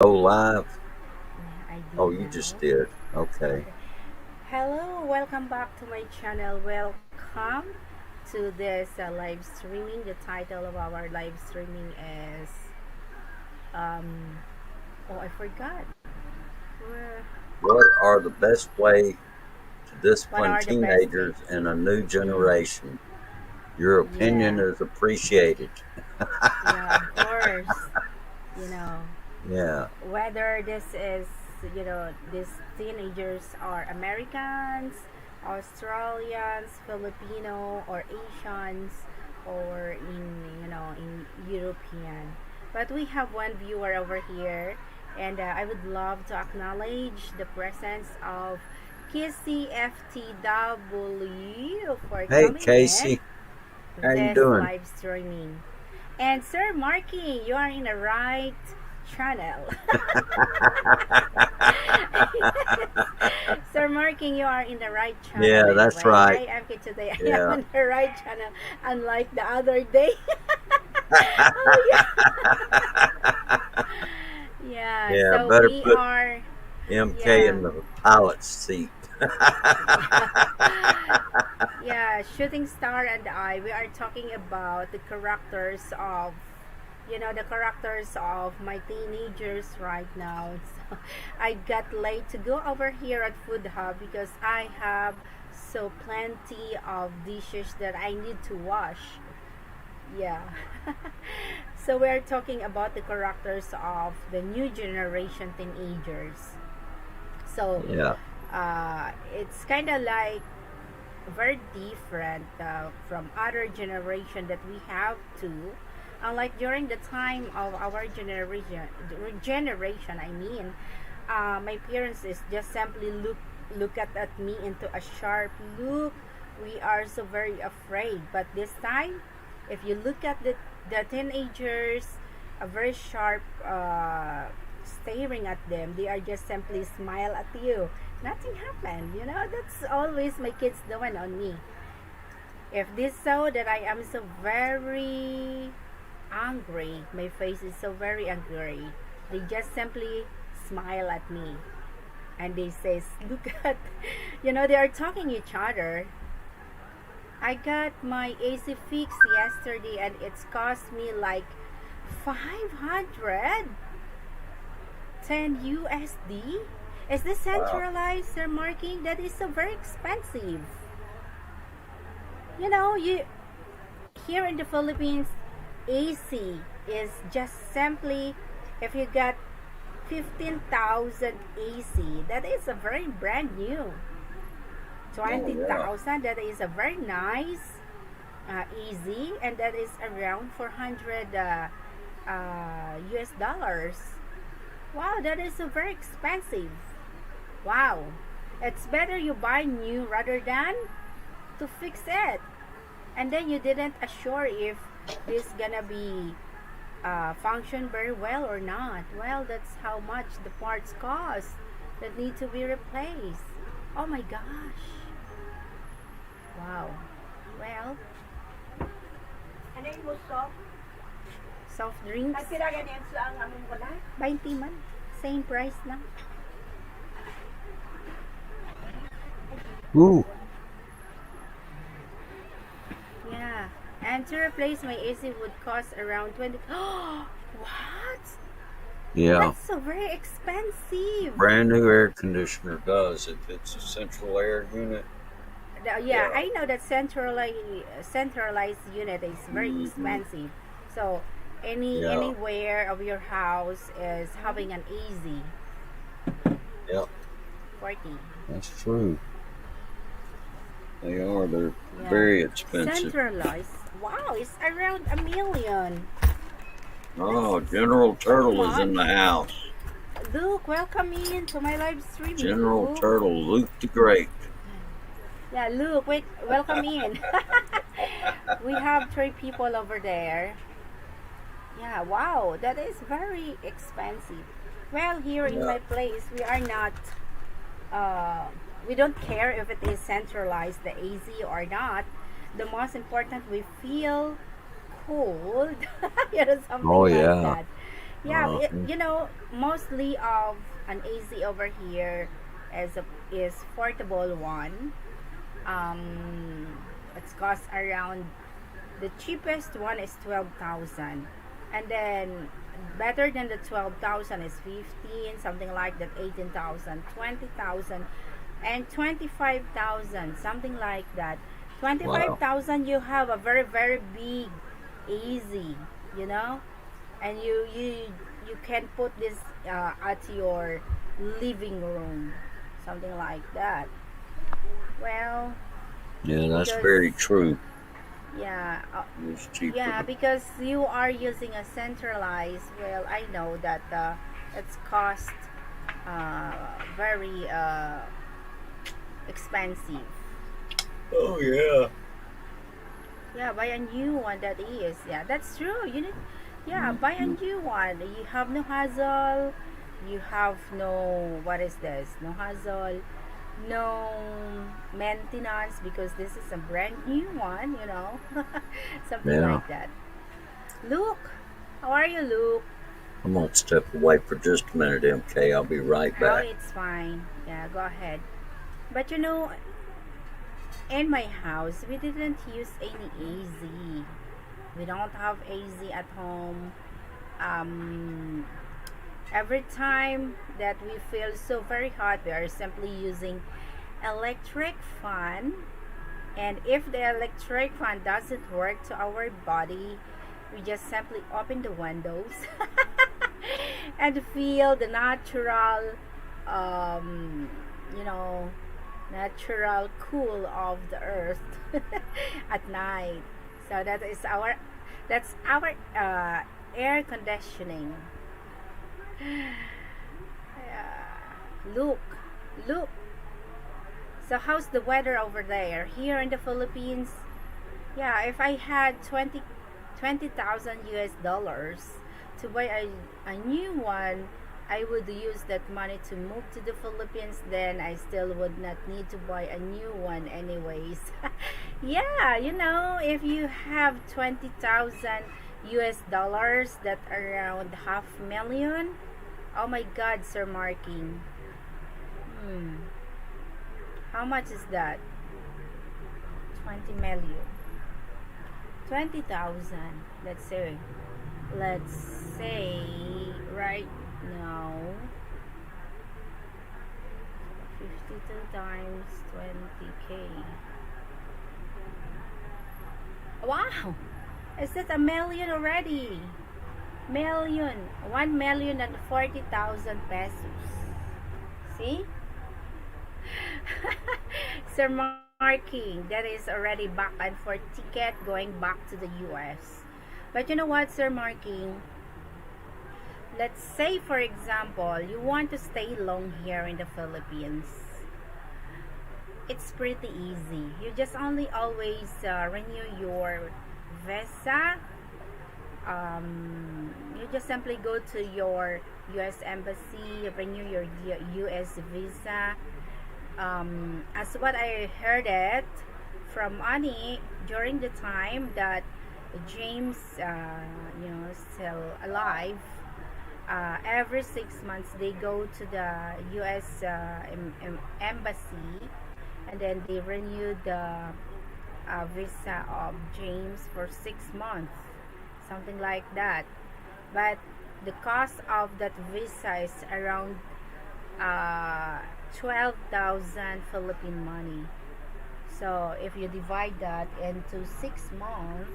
Go live? Yeah, I Oh, did you just now. did. Okay. Okay. Hello, welcome back to my channel. Welcome to this live streaming. The title of our live streaming is um oh, I forgot. Uh, What are the best way to what discipline are the best ways? teenagers in a new Mm, generation? Your opinion yeah. is appreciated. Yeah, of course. You know, Yeah. whether this is these teenagers are Americans, Australians, Filipino, or Asians, or in European. But we have one viewer over here, and I would love to acknowledge the presence of KCFTW for Hey, coming in Casey. How you this doing? live streaming. And Sir Marky, you are in the right channel. Sir Marking, you are in the right channel Yeah, that's anyway. right. I am here today. I am Yeah. on the right channel, unlike the other day. Oh yeah, yeah. Yeah, So better we put are, MK yeah, in the pilot's seat. yeah, yeah. Shooting Star and I, we are talking about the characters of the characters of my teenagers right now. So I got late to go over here at Food Hub because I have so plenty of dishes that I need to wash. Yeah. So we're talking about the characters of the new generation teenagers. So Yeah. it's kind of like very different from other generation that we have to, unlike during the time of our generation, I mean, my parents is just simply look at me into a sharp look. We are so very afraid, but this time, if you look at the teenagers, a very sharp staring at them, they are just simply smile at you. Nothing happened. That's always my kids doing on me. If they saw that I am so very angry, my face is so very angry, they just simply smile at me and they says, look at, they are talking each other. I got my AC fixed yesterday and it's cost me like 510 USD. Is this Wow. centralized, sir Marking? That is so very expensive. You here in the Philippines, AC is just simply, if you got 15,000 AC, that is a very brand new. Oh, yeah. 20,000, that is a very nice, easy, and that is around 400 US dollars. Wow, that is so very expensive. Wow, it's better you buy new rather than to fix it, and then you didn't assure if this gonna be function very well or not. Well, that's how much the parts cost that need to be replaced. Oh my gosh. Wow. Well, Ano yung mo soft? soft drinks, Ay, pila ganyan sa ang among wala? 20 man. Same price lang. Ooh. Yeah. And to replace my AC would cost around 20. What? Yeah. That's so very expensive. Brand new air conditioner does if it's a central air unit. Yeah, Yeah. I know that centralized unit is very Hmm. expensive. So Yeah. anywhere of your house is having an easy Yeah. 40. That's true. They are. They're Yeah. very expensive. Centralized. Wow, it's around a million. Oh, That's General too Turtle is in the much. house. Luke, welcome in to my live streaming, General Luke. Turtle, Luke the Great. Yeah, Luke, wait, welcome in. We have three people over there. Yeah, wow, that is very expensive. Well, here in Yeah. my place, uh, we don't care if it is centralized, the AC or not. The most important, we feel cold. Oh, Something like yeah. that. Yeah, Uh-huh. you know, mostly of an AC over here is portable one. It's cost around, the cheapest one is 12,000, and then better than the 12,000 is 15, something like that, 18,000, 20,000, and 25,000, something like that. Wow. 25,000, you have a very very big AC, you know, and you can put this at your living room, something like that. Well, Yeah, that's because very true. yeah, It's cheaper. yeah, because you are using a centralized. Well, I know that it's cost uh, very expensive. Oh yeah. Yeah, buy a new one, that is. Yeah, that's true. You need, yeah, buy a Mhm. new one. You have no hassle. You have no, what is this? No hassle. No maintenance, because this is a brand new one, you know. Something Yeah. like that. Luke, how are you, Luke? I'm gonna step away for just a minute, MK. I'll be right Oh, back. it's fine. Yeah, go ahead. But you know, in my house, we didn't use any AZ. We don't have AZ at home. Um, every time that we feel so very hot, we are simply using electric fan. And if the electric fan doesn't work to our body, we just simply open the windows and feel the natural, um, you know, natural cool of the earth at night. So that's our air conditioning. Look, look. So how's the weather over there? Here in the Philippines, yeah, if I had 20,000 US dollars to buy a new one, I would use that money to move to the Philippines. Then I still would not need to buy a new one anyways. Yeah, you know, if you have 20,000 US dollars, that around half million. Oh my god, Sir Marking. Hmm. How much is that? 20 million. 20,000. Let's say right now 52 times 20k. Wow! Is that a million already? Million. 1,040,000 pesos. See? Sir Marking, that is already back and forth ticket going back to the US. But you know what, Sir Marking? Let's say, for example, you want to stay long here in the Philippines. It's pretty easy. You just only always renew your visa. You just simply go to your US embassy, renew your US visa. As what I heard it from Annie during the time that James, still alive, every 6 months they go to the U.S. Embassy, and then they renew the visa of James for 6 months, something like that. But the cost of that visa is around uh, 12,000 Philippine money. So if you divide that into 6 months,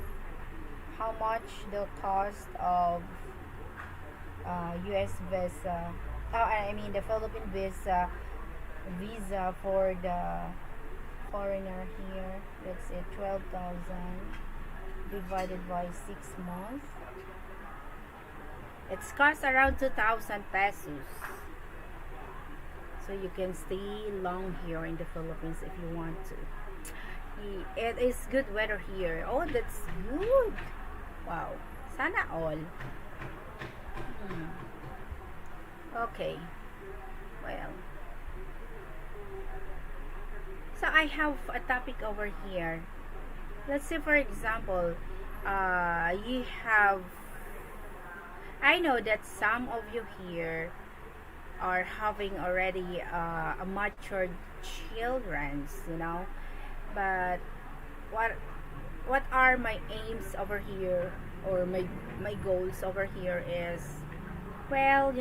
how much the cost of US visa, I mean the Philippine visa for the foreigner here, let's say 12,000 divided by 6 months, it's cost around 2,000 pesos. So you can stay long here in the Philippines if you want to. It is good weather here. Oh, that's good. Wow. Sana all. Hmm. Okay. Well, so I have a topic over here. Let's say, for example, you have I know that some of you here are having already a matured childrens, but what what are my aims over here, or my goals over here is, well,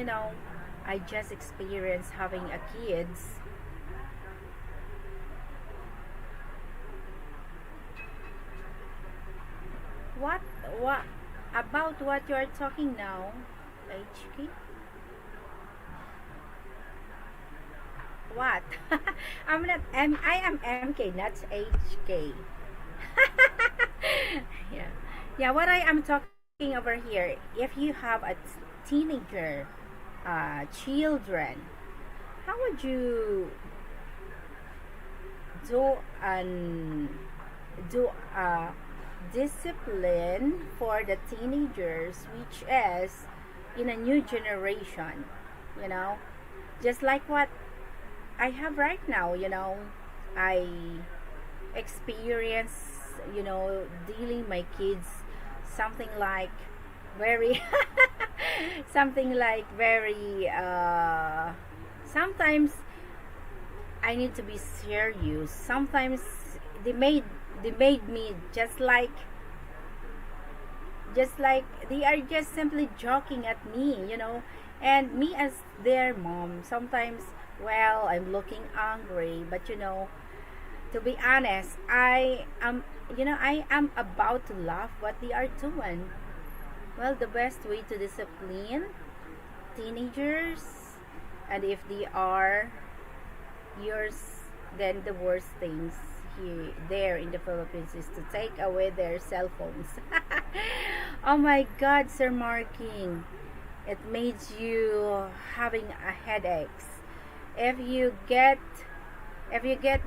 I just experienced having a kids. what what about what you are talking now, HK? What? I am MK, not HK. Yeah. Yeah, what I am talking over here, if you have a teenager, children, how would you do an do a discipline for the teenagers, which is in a new generation, you know just like what I have right now. I experience, dealing my kids, something like very something like very sometimes I need to be serious. Sometimes they made they made me just like they are just simply joking at me. And me as their mom, sometimes, well, I'm looking angry, but to be honest, I am about to laugh what they are doing. Well, the best way to discipline teenagers, and if they are yours, then the worst things here there in the Philippines is to take away their cell phones. Oh my God, Sir Marking, it made you having a headaches. If you get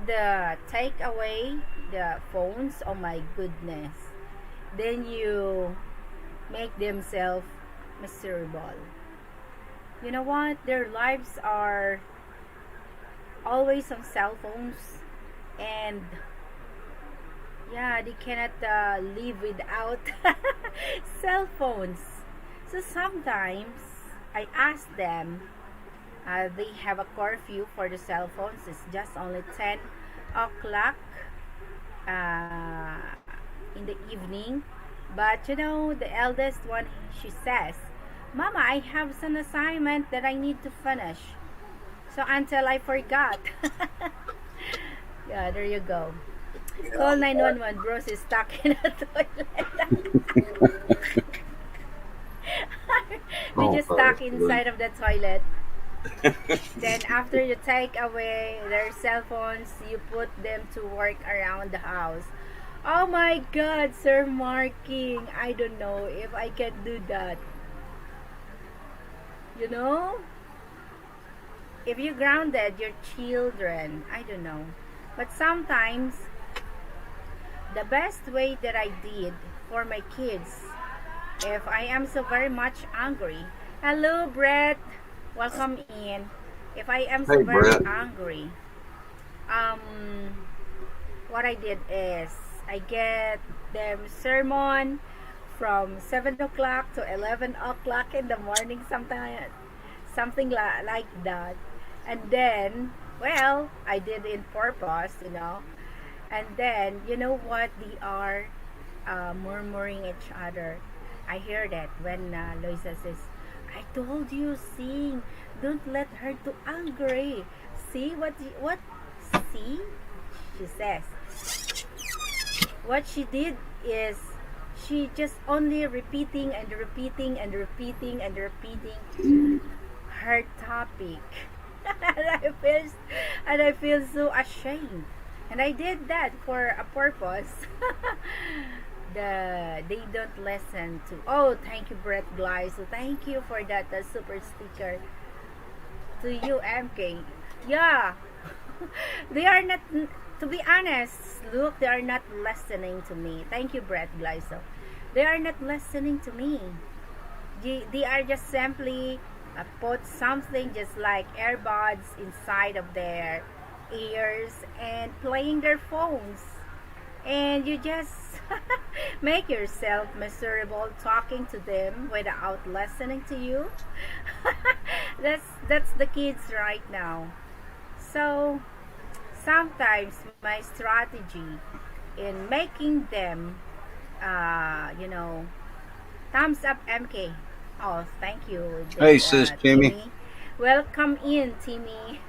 the take away the phones, oh my goodness, then you make themselves miserable. You know what? Their lives are always on cell phones, and yeah, they cannot live without cell phones. So sometimes I ask them, they have a curfew for the cell phones. It's just only 10 o'clock uh, in the evening. But the eldest one, she says, Mama, I have some assignment that I need to finish. So until I forgot. Yeah, there you go. Call 911. Bros is stuck in a toilet. We Oh, just stuck good. inside of the toilet. Then after you take away their cell phones, you put them to work around the house. Oh my God, Sir Marking. I don't know if I can do that. You know? If you grounded your children, I don't know. But sometimes, the best way that I did for my kids, if I am so very much angry, hello, Brett, welcome in. If I am so Hey, very Brett. angry, um, what I did is I get them sermon from 7 o'clock to 11 o'clock in the morning, something like that. And then, well, I did in purpose. And then, you know what? They are murmuring each other. I hear that when Loisa says, I told you, sing. Don't let her too angry. See what? See? She says. What she did is she just only repeating and repeating and repeating and repeating her topic. and I feel and I feel so ashamed. And I did that for a purpose. They don't listen to. Oh, thank you, Brett Glide. So thank you for that super sticker to you, MK. Yeah, they are not. To be honest, look, they are not listening to me. Thank you, Brett Glyso. They are not listening to me. They are just simply put something just like earbuds inside of their ears and playing their phones. And you just Make yourself miserable talking to them without listening to you. That's the kids right now. So sometimes my strategy in making them, you know, thumbs up MK. Oh, thank you, Hey, sis Jimmy. Timmy. Welcome in, Timmy.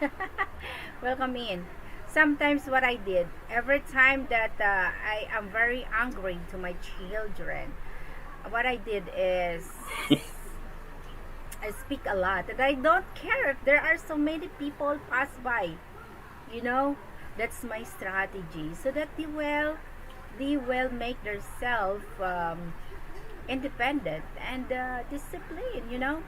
Welcome in. Sometimes what I did, every time that I am very angry to my children, what I did is I speak a lot, and I don't care if there are so many people pass by. You know, that's my strategy, so that they will make themselves independent and disciplined.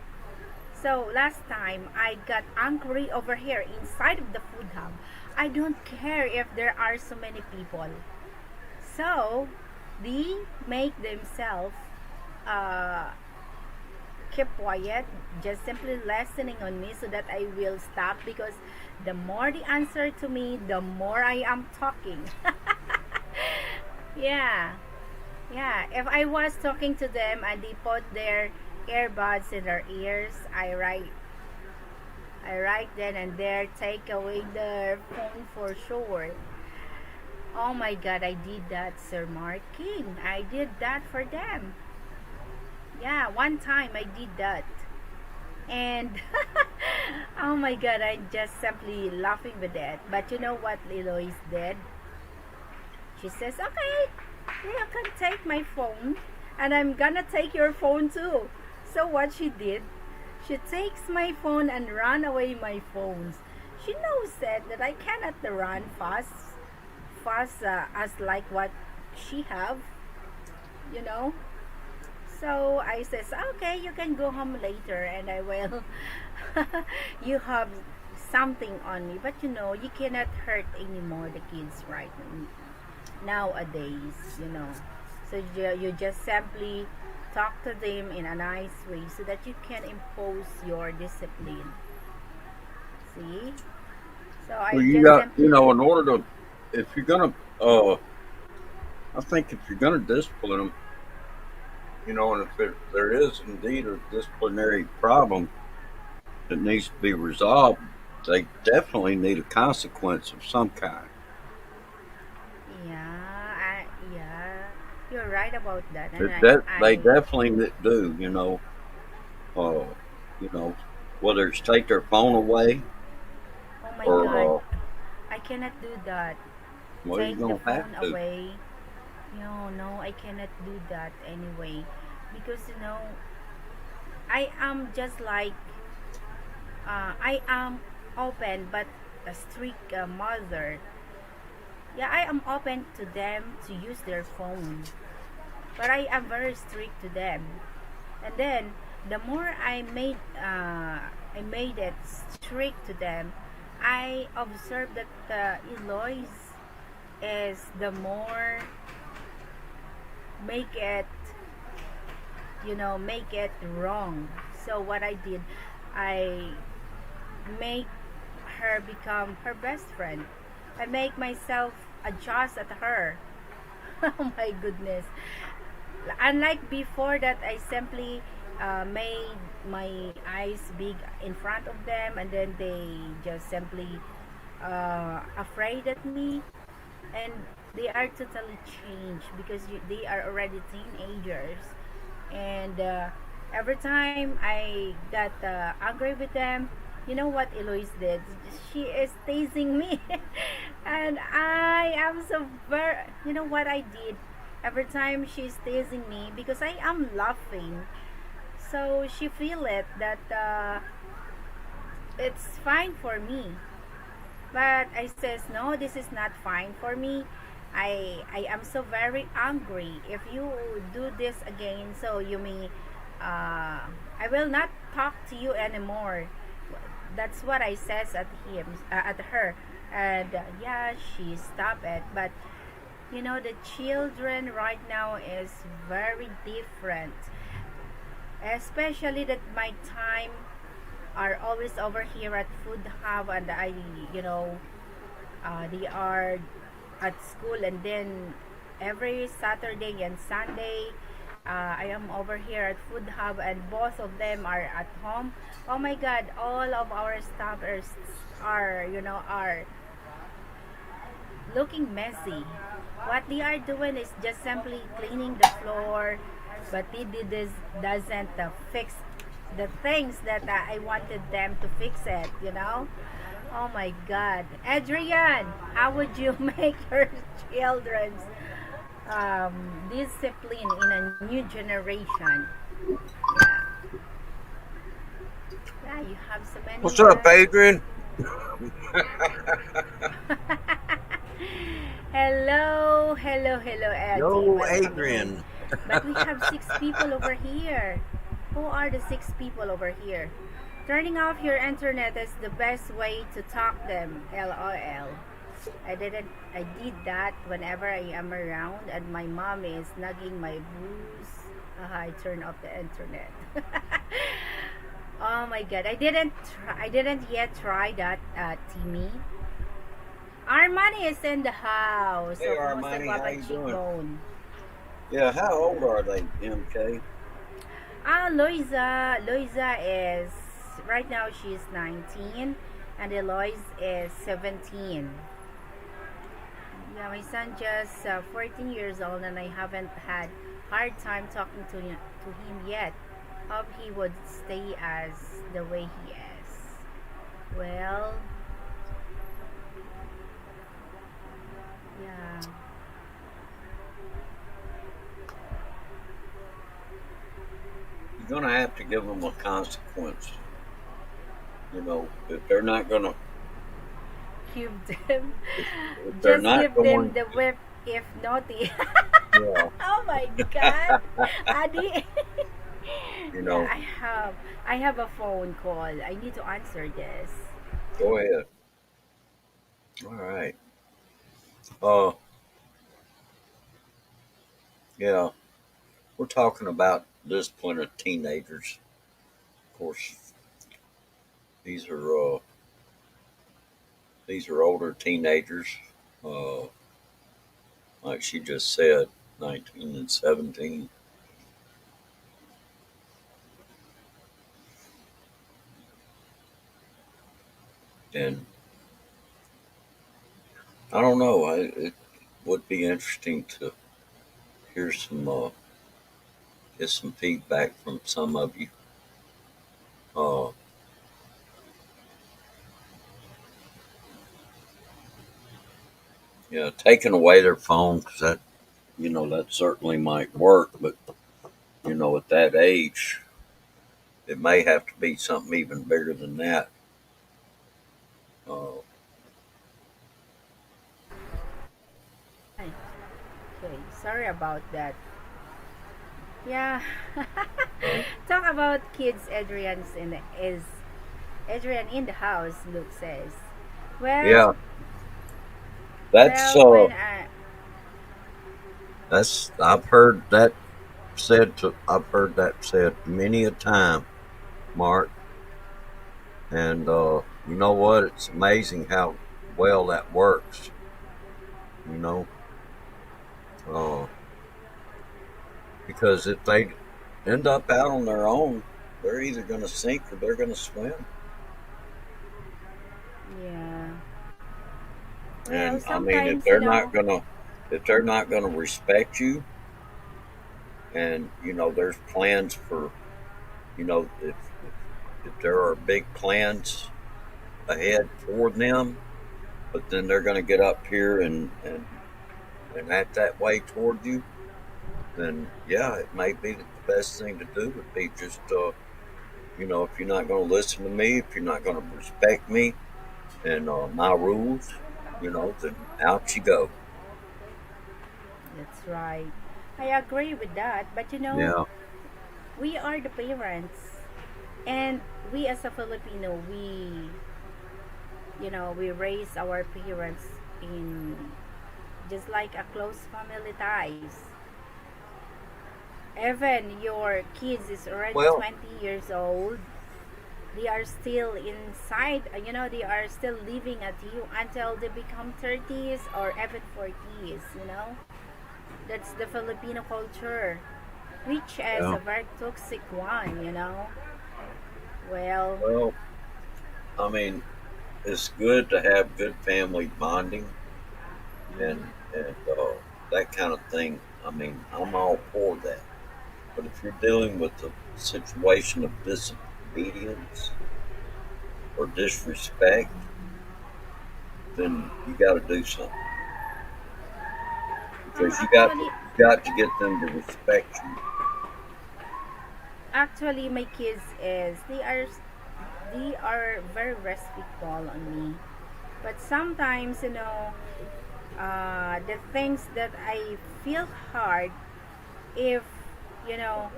So last time I got angry over here inside of the food hub. I don't care if there are so many people. So they make themselves uh, keep quiet, just simply listening on me so that I will stop, because the more they answer to me, the more I am talking. Yeah. Yeah, if I was talking to them and they put their earbuds in their ears, I right then and there take away their phone for sure. Oh my god, I did that, Sir Marking. I did that for them. Yeah, one time I did that. And oh my god, I just simply laughing with it. But you know what Eloise did? She says, okay, you can take my phone and I'm gonna take your phone too. So what she did, she takes my phone and run away my phones. She knows that I cannot run fast as like what she have, you know. So I says, okay, you can go home later and I will you have something on me. But you cannot hurt anymore the kids right nowadays. So you just simply talk to them in a nice way so that you can impose your discipline. See? So Well, I you just got, simply, in order to, if you're gonna, I think if you're gonna discipline them, and if there is indeed a disciplinary problem that needs to be resolved, they definitely need a consequence of some kind. yeah, you're right about that. And They I definitely do. Uh, you know, whether it's take their phone away oh my god, or, I cannot do that. well, Take you're the gonna have phone to. away. No, no, I cannot do that anyway. Because I am just like, I am open but a strict mother. Yeah, I am open to them to use their phone, but I am very strict to them. And then the more I made it strict to them, I observed that Eloise is the more make it make it wrong. So what I did, I make her become her best friend. I make myself adjust at her. Oh my goodness. Unlike before that I simply made my eyes big in front of them, and then they just simply afraid at me, and they are totally changed because they are already teenagers. And every time I got angry with them, you know what Eloise did? She is teasing me. And I am so very, you know what I did? Every time she's teasing me, because I am laughing, so she feel it that it's fine for me. But I says, no, this is not fine for me. I am so very angry. If you do this again, so you may I will not talk to you anymore. That's what I says at her. And yeah, she stopped it. But the children right now is very different. Especially that my time are always over here at Food Hub, and they are at school, and then every Saturday and Sunday. I am over here at Food Hub, and both of them are at home. Oh my God! All of our staffers are, are looking messy. What they are doing is just simply cleaning the floor, but they did this doesn't fix the things that I wanted them to fix it. Oh my God, Adrian, how would you make your children's discipline in a new generation? Yeah, yeah, you have so What's many. up, Adrian? Hello, hello, hello, Eddie. Yo, Welcome in. Adrian. But we have six people over here. Who are the six people over here? Turning off your internet is the best way to talk them. LOL. I did that whenever I am around and my mom is nagging my booze. I turn off the internet. Oh my god. I didn't yet try that, Timmy. Armani is in the house. Hey, So, kumusta Armani, how guwapa you doing? cheekbone? Yeah, how old are they, MK? Loiza is, right now she's 19 and Eloise is 17. Yeah, my son just 14 years old and I haven't had hard time talking to him yet. Hope he would stay as the way he is. Well, yeah. You're gonna have to give them a consequence. If they're not gonna, Give them, if they're just not give them going, the whip if naughty. yeah, Oh my god, Adi. you Yeah, know, I have a phone call. I need to answer this. go ahead. All right. Uh, yeah, we're talking about discipline of teenagers. Of course, these are uh, these are older teenagers. Uh, like she just said, 19 and 17. And I don't know. It would be interesting to hear get some feedback from some of you. Uh, yeah, taking away their phone because that certainly might work, but at that age, it may have to be something even bigger than that. Uh, Ay, okay, sorry about that. Yeah. uh, Talk about kids. Is Adrian in the house? Luke says. yeah, Well, that's well, uh, when I that's I've heard that said many a time, Mark. And you know what? It's amazing how well that works. You know, uh, because if they end up out on their own, they're either going to sink or they're going to swim. yeah. Well, And I mean, sometimes you know. if they're not gonna respect you, and there's plans for, if there are big plans ahead for them, but then they're going to get up here and act that way toward you, then yeah, it may be that the best thing to do would be just, if you're not going to listen to me, if you're not going to respect me and my rules, then out you go. That's right. I agree with that. But Yeah. we are the parents, and we as a Filipino, we raise our parents in just like a close family ties. Even your kids is already Well, 20 years old, they are still inside, they are still living at you until they become 30s or even 40s. That's the Filipino culture, which is Yeah. a very toxic one. Well, Well, I mean, it's good to have good family bonding and mm, that kind of thing. I mean, I'm all for that. But if you're dealing with a situation of disobedience or disrespect, then you got to do something because actually, you got to get them to respect you. actually, my kids is they are very respectful on me. But sometimes, the things that I feel hard if you know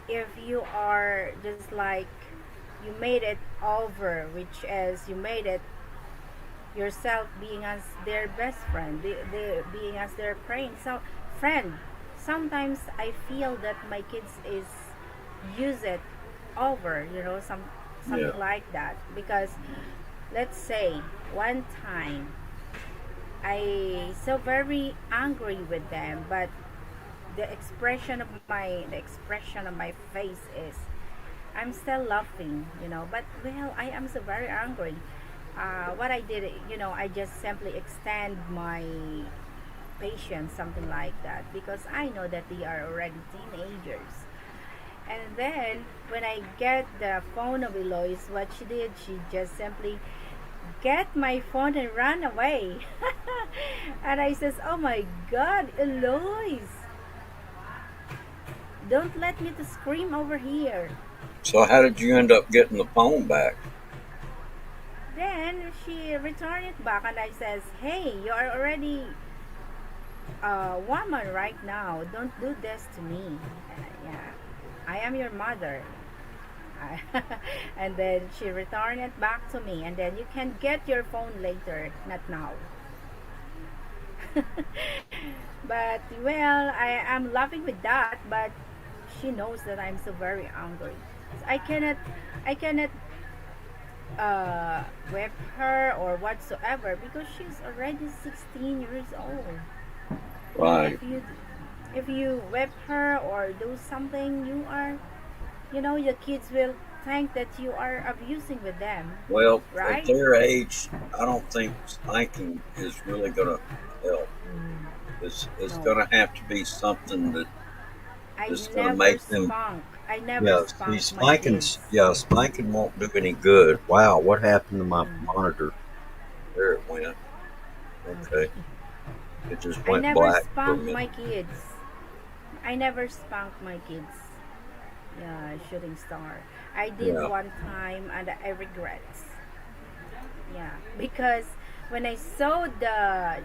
if you are just like you made it over, which is you made it yourself being as their best friend, the being as their praying so friend. Sometimes I feel that my kids is use it over, Yeah, something like that, because let's say one time I so very angry with them, but the expression of my face is I'm still laughing. But well, I am so very angry. What I did, I just simply extend my patience, something like that, because I know that they are already teenagers. And then when I get the phone of Eloise, what she did, she just simply get my phone and run away. And I says, "Oh my God, Eloise, don't let me to scream over here." so how did you end up getting the phone back? Then she returned it back, and I says, "Hey, you are already a woman right now. Don't do this to me. Yeah, I am your mother." And then she returned it back to me, and then you can get your phone later, not now. But well, I am laughing with that, but she knows that I'm so very angry. So I cannot whip her or whatsoever, because she's already 16 years old. Right. If you whip her or do something, the kids will think that you are abusing with them, Well, at right? their age, I don't think spanking is really going to help. It's No, going to have to be something I that's going to never make them. spunk. I never Yeah, see, spunk my kids. spanking won't do any good. Wow, what happened to my monitor? There it went. Okay, Okay. it just I went never black for a spunk my minute. kids. I never spanked my kids. Yeah, shooting star. I did Yeah, one time and I regret. Yeah, because when I saw the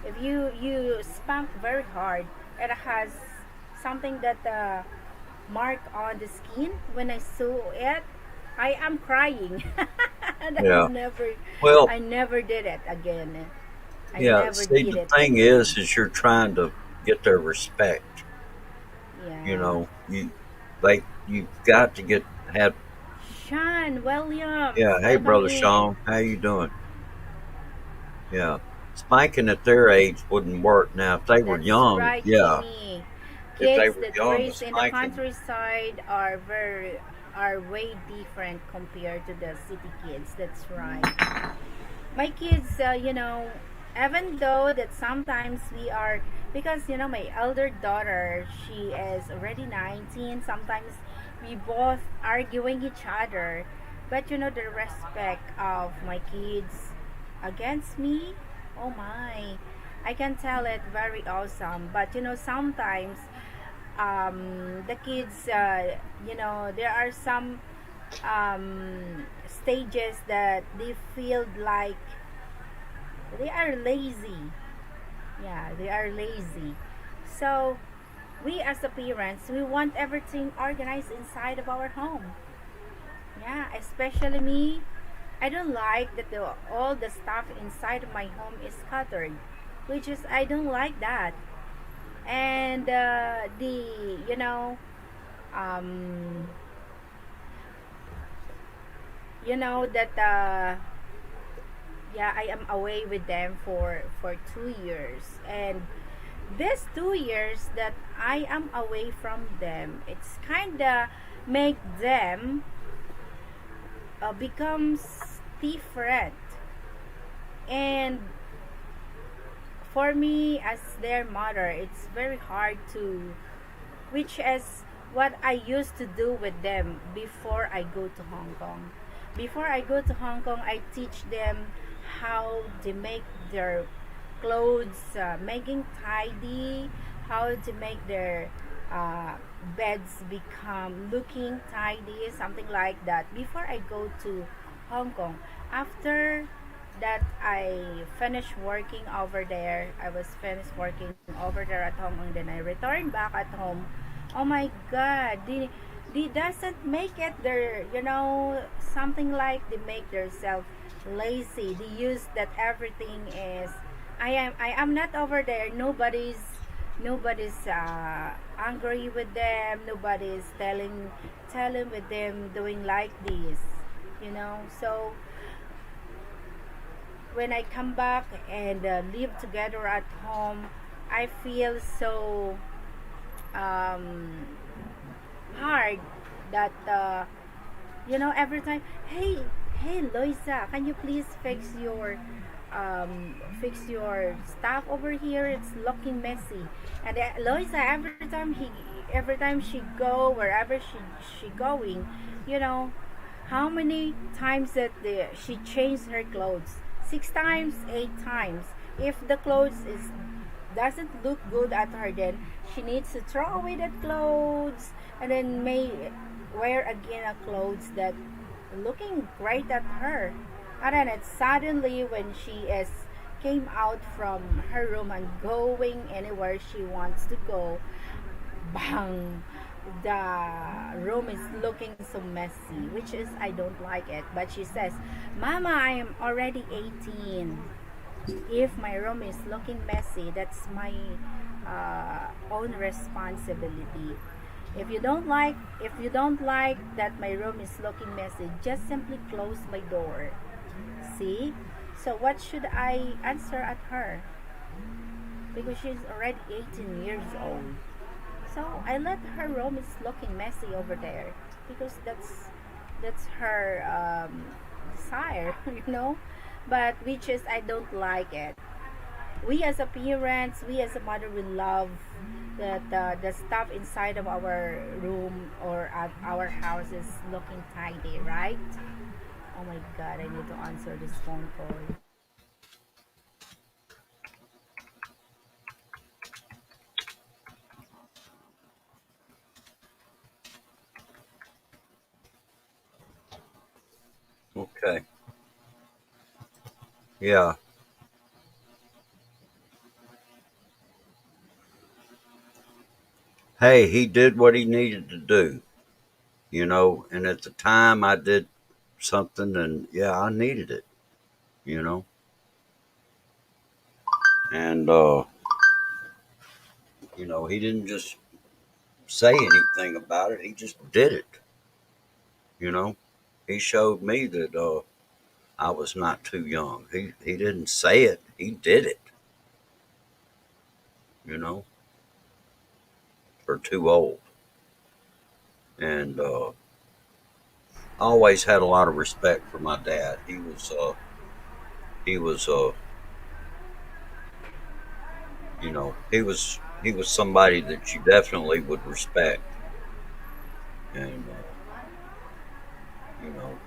if you spank very hard, it has something that mark on the skin. When I saw it, I am crying, and yeah. Well, I never did it again. I yeah. never See, did the it thing again. is you're trying to get their respect. You Yeah. know, you've got to get have. Sean Williams, Yeah, hey, welcome brother in. Sean, how you doing? Yeah, spanking at their age wouldn't work. Now, if they were That's young, right, yeah, Jimmy. if they Kids were that young, a raised in the spanking. countryside are way different compared to the city kids. That's right. My kids, even though that sometimes we are, because my elder daughter, she is already 19. Sometimes we both arguing each other, but the respect of my kids against me, oh my, I can tell it very awesome. But sometimes the kids, there are some stages that they feel like they are lazy. Yeah, they are lazy. So we as the parents, we want everything organized inside of our home. Yeah, especially me. I don't like that all the stuff inside of my home is scattered, which is I don't like that. And the um, that yeah, I am away with them for 2 years, and these 2 years that I am away from them, it's kinda make them becomes different. And for me as their mother, it's very hard to, which is what I used to do with them before I go to Hong Kong. Before I go to Hong Kong, I teach them how to make their clothes, making tidy, how to make their uh, beds become looking tidy, something like that. Before I go to Hong Kong, after that I finished working over there. I was finished working over there at home, and then I returned back at home. Oh my God, they doesn't make it their, something like they make themselves lazy. They use that everything is. I am not over there. Nobody's angry with them. Nobody's telling with them doing like this. So when I come back and live together at home, I feel so um, hard that every time, hey Loisa, can you please fix your stuff over here? It's looking messy. And Loisa, every time she go wherever she going, you know, how many times that she changed her clothes? 6 times, 8 times. If the clothes is doesn't look good at her, then she needs to throw away that clothes and then may wear again a clothes that looking great at her. And then it's suddenly when she is came out from her room and going anywhere she wants to go, bang, the room is looking so messy, which is I don't like it. But she says, Mama, I am already 18. If my room is looking messy, that's my own responsibility. If you don't like that my room is looking messy, just simply close my door. See? So what should I answer at her? Because she's already 18 years old. So I let her room is looking messy over there because that's her desire, But which is I don't like it. We as a parents, we as a mother, we love that the stuff inside of our room or at our house is looking tidy, right? Oh my God, I need to answer this phone call. Okay. Yeah. Hey, he did what he needed to do, and at the time I did something and yeah, I needed it, you know, and, he didn't just say anything about it. He just did it, you know. He showed me that, I was not too young. He didn't say it. He did it, you know, or too old. And, I always had a lot of respect for my dad. He was, he was somebody that you definitely would respect. And, you know,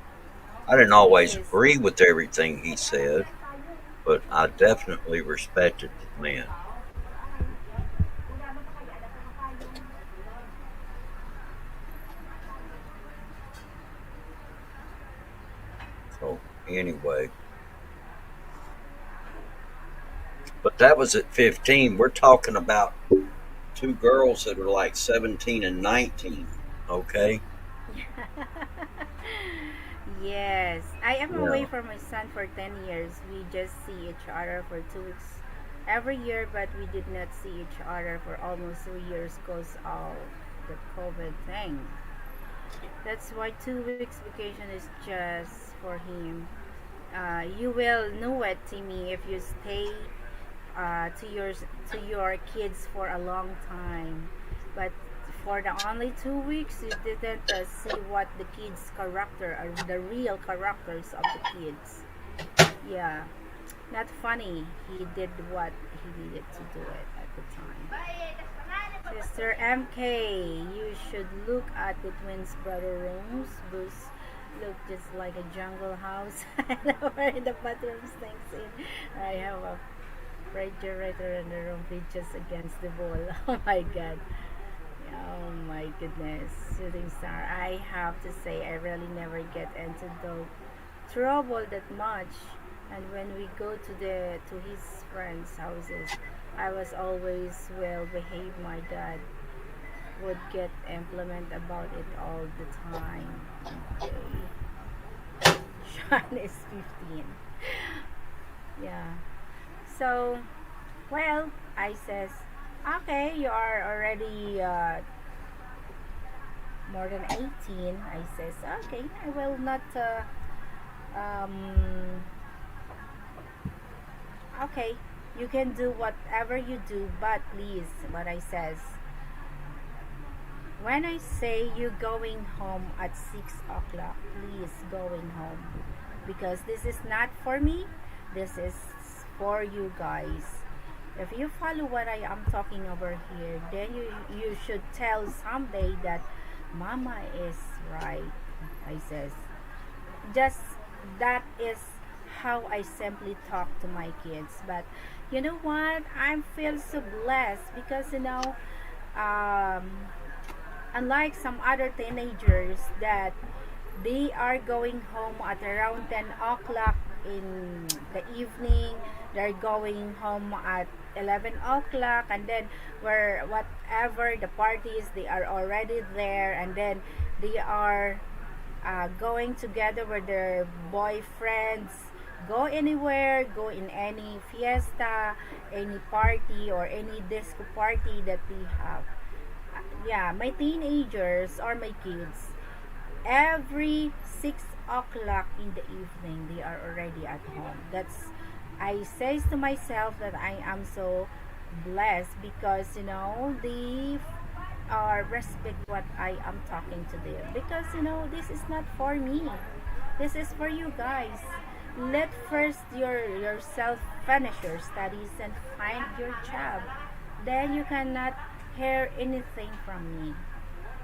I didn't always Yes. agree with everything he said, but I definitely respected the man. So anyway, but that was at 15. We're talking about two girls that are like 17 and 19. Okay. Yes, I am away Yeah. from my son for 10 years. We just see each other for 2 weeks every year, but we did not see each other for almost 3 years because of the COVID thing. That's why 2 weeks vacation is just for him. You will know it, Timmy, if you stay to your kids for a long time, but for the only 2 weeks you didn't see what the kids' character or the real characters of the kids. Yeah, not funny. He did what he needed to do it at the time. Sister MK, you should look at the twins' brother rooms. Boost look just like a jungle house. Where the bathroom stinks in. I have a refrigerator in the room just against the wall. Oh my god. Oh my goodness. Shooting star. I have to say I really never get into the trouble that much. And when we go to his friends' houses, I was always well behaved. My dad would get implement about it all the time. Okay. Sean is 15. Yeah. So, well, I says, okay, you are already more than 18. I says, okay, I will not um okay, you can do whatever you do, but please, what I says, when I say you going home at 6 o'clock, please going home, because this is not for me. This is for you guys. If you follow what I am talking over here, then you should tell someday that Mama is right. I says, just that is how I simply talk to my kids. But you know what? I feel so blessed because um, unlike some other teenagers that they are going home at around 10 o'clock in the evening, they're going home at 11 o'clock, and then where whatever the parties, they are already there, and then they are going together with their boyfriends, go anywhere, go in any fiesta, any party, or any disco party that we have. Yeah, my teenagers or my kids, every 6 o'clock in the evening, they are already at home. That's, I says to myself that I am so blessed because they respect what I am talking to them, because this is not for me, this is for you guys. Let first yourself finish your studies and find your job, then you cannot hear anything from me.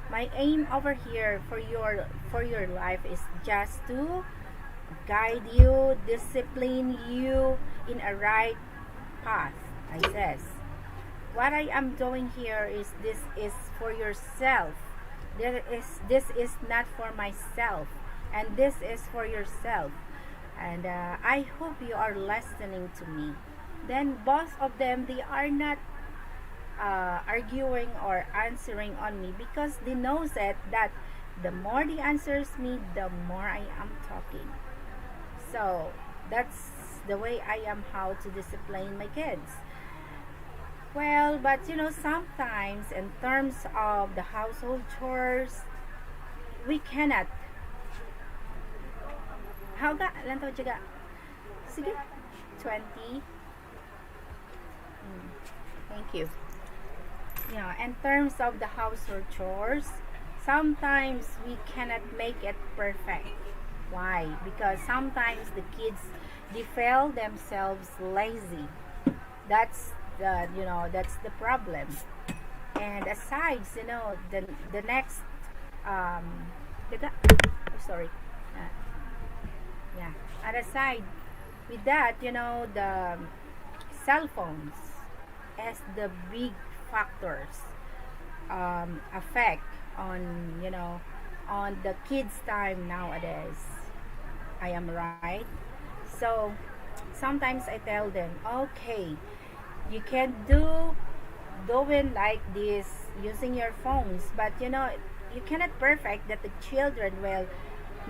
My aim over here for your life is just to guide you, discipline you in a right path. I says, what I am doing here is, this is for yourself. This is not for myself, and this is for yourself. And I hope you are listening to me. Then both of them, they are not arguing or answering on me, because they knows that the more they answers me, the more I am talking. So that's the way I am how to discipline my kids. Well, but sometimes in terms of the household chores, we cannot. How ga? Ilan taon siya ga? Sige. 20. Thank you. In terms of the household chores, sometimes we cannot make it perfect. Why? Because sometimes the kids, they feel themselves lazy. That's the problem. And aside, the next um oh, sorry. Uh, yeah. And aside with that, the cell phones as the big factors affect on the kids time nowadays. I am right. So sometimes I tell them, okay, you can doing like this using your phones, but you cannot perfect that the children will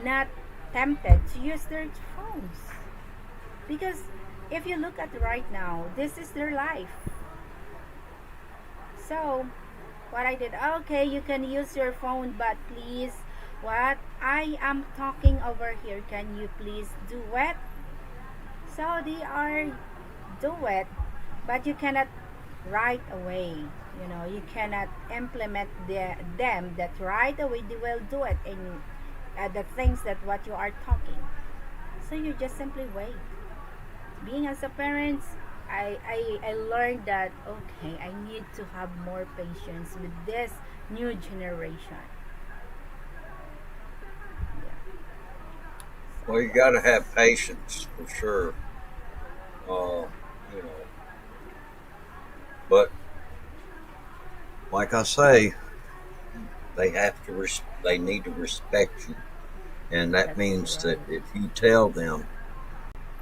not tempted to use their phones, because if you look at right now, this is their life. So what I did, okay, you can use your phone, but please, what I am talking over here, can you please do it? So they are do it, but you cannot right away. You cannot implement them that right away they will do it in the things that what you are talking. So you just simply wait. Being as a parent, I learned that okay, I need to have more patience with this new generation. Yeah. So Well, you got to have patience for sure. Uh, you know, but like I say, they need to respect you, and that that's means that right. if you tell them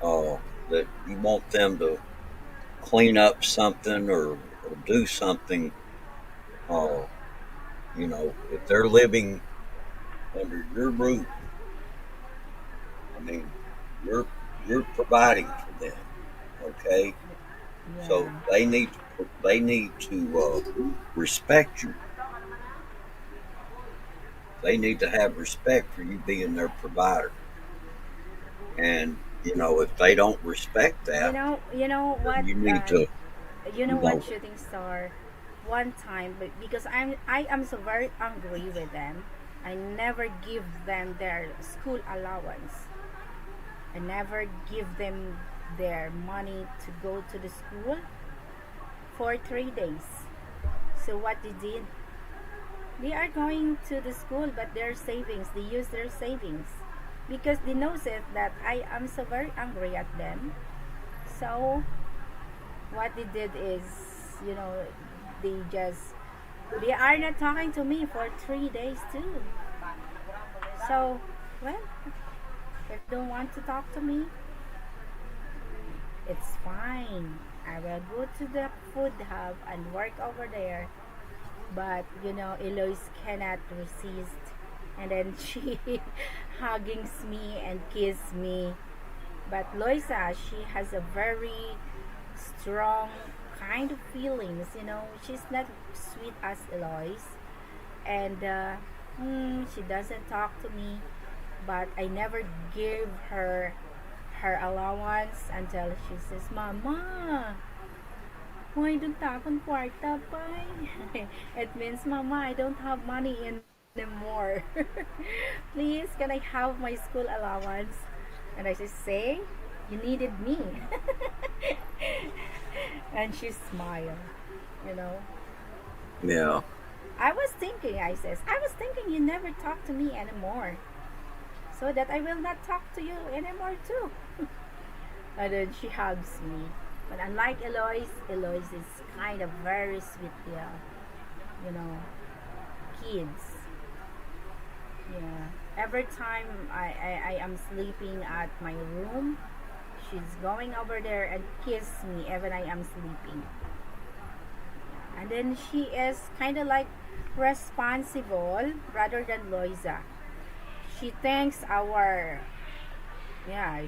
uh, that you want them to clean up something or do something, uh, if they're living under your roof, I mean, you're you're providing for them, okay? So Yeah. they need to respect you. They need to have respect for you being their provider. And if they don't respect that, You know then what? You know you what, know, shooting star. One time, but because I am so very angry with them, I never give them their school allowance. I never give them their money to go to the school for 3 days. So what they did, they are going to the school, but their savings, they use their savings because they knows it that I am so very angry at them. So what they did is, you know, they just they are not talking to me for 3 days too. So, well, if they don't want to talk to me, it's fine. I will go to the food hub and work over there. But Eloise cannot resist, and then she hugging me and kiss me. But Loisa, she has a very strong kind of feelings. She's not sweet as Eloise, and she doesn't talk to me. But I never give her allowance until she says, "Mama, why don't akong kwarta pa?" It means, "Mama, I don't have money anymore. Please, can I have my school allowance?" And I say, "You needed me." And she smiled, you know. yeah, I was thinking you never talk to me anymore, so that I will not talk to you anymore too. And then she hugs me. But unlike Eloise, Eloise is kind of very sweet, yeah, you know, kids. Yeah. Every time I am sleeping at my room, she's going over there and kiss me even I am sleeping. And then she is kind of like responsible rather than Loisa. She thinks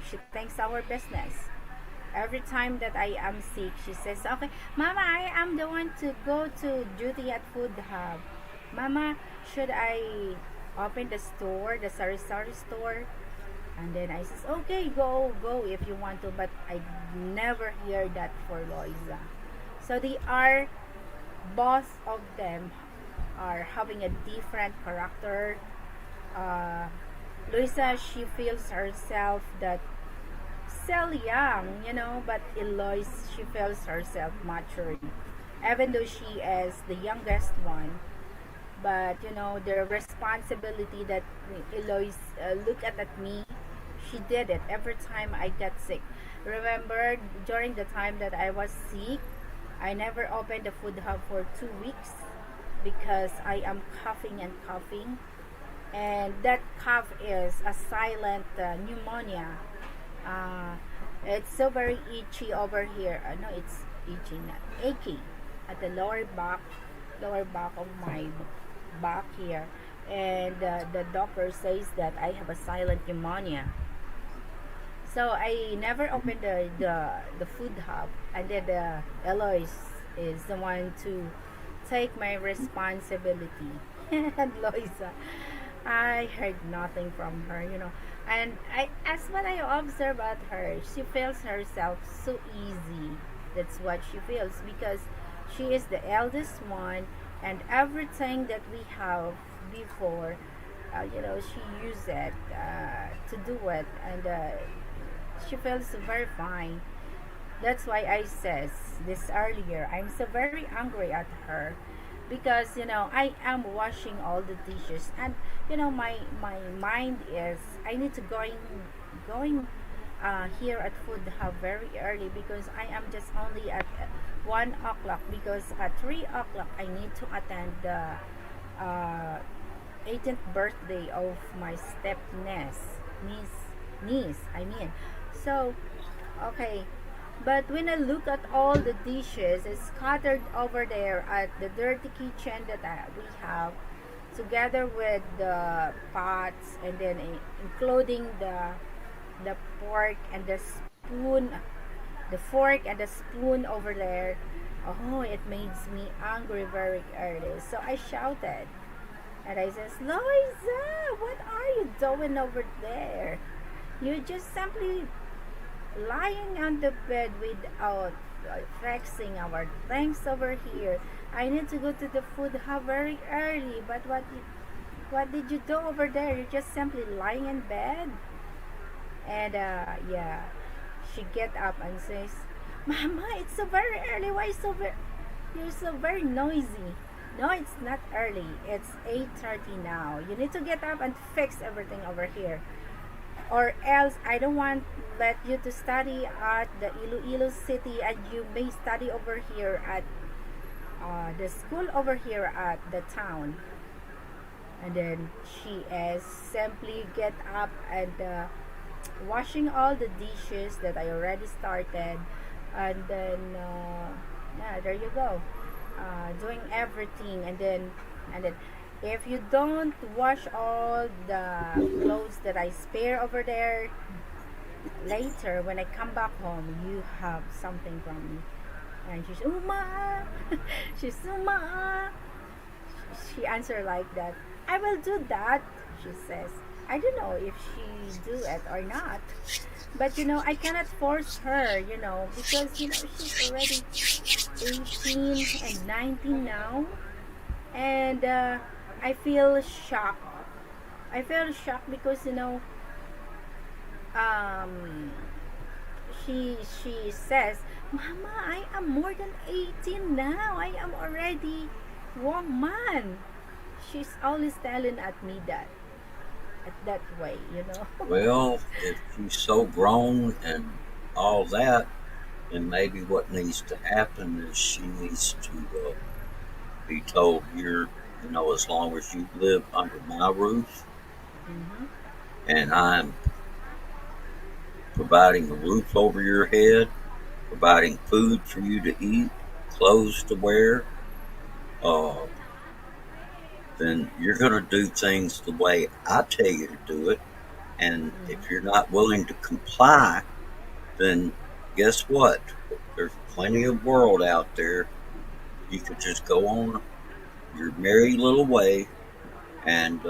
she thinks our business. Every time that I am sick, she says, "Okay, Mama, I am the one to go to duty at Food Hub. Mama, should I open the store, the sari-sari store?" And then I says, "Okay, go if you want to." But I never hear that for Loisa. So they are, both of them are having a different character. Uh, Luisa, she feels herself that still young, but Eloise, she feels herself matured. Even though she is the youngest one, but the responsibility that Eloise look at me, she did it every time I got sick. Remember, during the time that I was sick, I never opened the food hub for 2 weeks because I am coughing and coughing, and that cough is a silent pneumonia. uh, it's so very itchy over here. No, it's itchy, not achy, at the lower back of my back here. And the doctor says that I have a silent pneumonia. So I never opened the food hub, and then the Eloise is the one to take my responsibility. And Loisa, I heard nothing from her, and as what I observe at her, she feels herself so easy. That's what she feels because she is the eldest one, and everything that we have before, she used it to do it, and she feels very fine. That's why I says this earlier. I'm so very angry at her because I am washing all the dishes, and my mind is I need to going here at food hub very early because I am just only at 1 o'clock because at 3 o'clock I need to attend the uh, 18th birthday of my step niece. I mean, so okay. But when I look at all the dishes scattered over there at the dirty kitchen that we have, together with the pots, and then including the pork and the spoon, the fork and the spoon over there, oh, it makes me angry very early. So I shouted and I says, Loisa, what are you doing over there? You just simply lying on the bed without fixing our things over here. I need to go to the food hub very early, but what did you do over there? You're just simply lying in bed. And yeah, she get up and says, Mama, it's so very early. Why so very? You're so very noisy. No, it's not early. It's 8:30 now. You need to get up and fix everything over here, or else I don't want let you to study at the Iloilo city, and you may study over here at the school over here at the town. And then she is simply get up and washing all the dishes that I already started, and then yeah, there you go, doing everything, and then if you don't wash all the clothes that I spare over there, later when I come back home, you have something from me. And she's Uma, she's Uma. She answered like that. I will do that, she says. I don't know if she do it or not, but I cannot force her, because she's already 18 and 19 now, and I feel shocked. I feel shocked because um, she says, "Mama, I am more than 18 now. I am already woman." She's always telling at me that way. Well, if she's so grown and all that, then maybe what needs to happen is she needs to be told as long as you live under my roof Mm-hmm. and I'm providing a roof over your head, providing food for you to eat, clothes to wear, uh, then you're going to do things the way I tell you to do it. And if you're Mm-hmm. not willing to comply, then guess what? There's plenty of world out there. You could just go on your merry little way and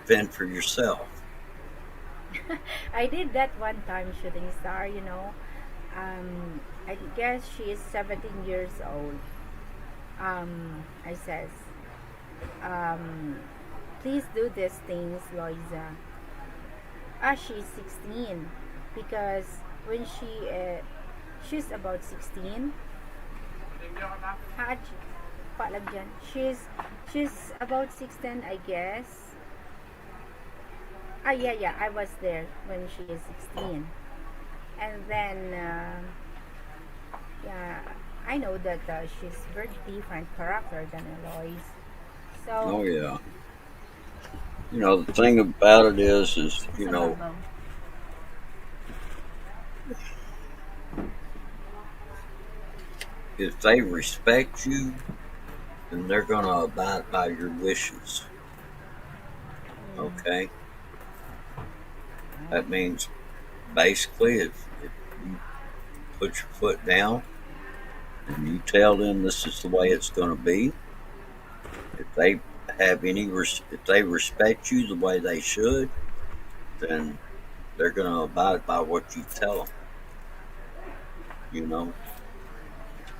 fend for yourself. I did that one time, shooting star. I guess she is 17 years old. I says, um, please do these things, Loisa. She's 16 because when she's about 16. Ah, pa lang dyan. She's about 16, I guess. Yeah, yeah, I was there when she is 16. And then, yeah, I know that she's very different character than Eloise. So, Oh yeah. The thing about it is sa babaw. if they respect you, then they're gonna abide by your wishes. Mm, Okay, that means basically if you put your foot down and you tell them this is the way it's going to be, if they if they respect you the way they should, then they're going to abide by what you tell them. you know.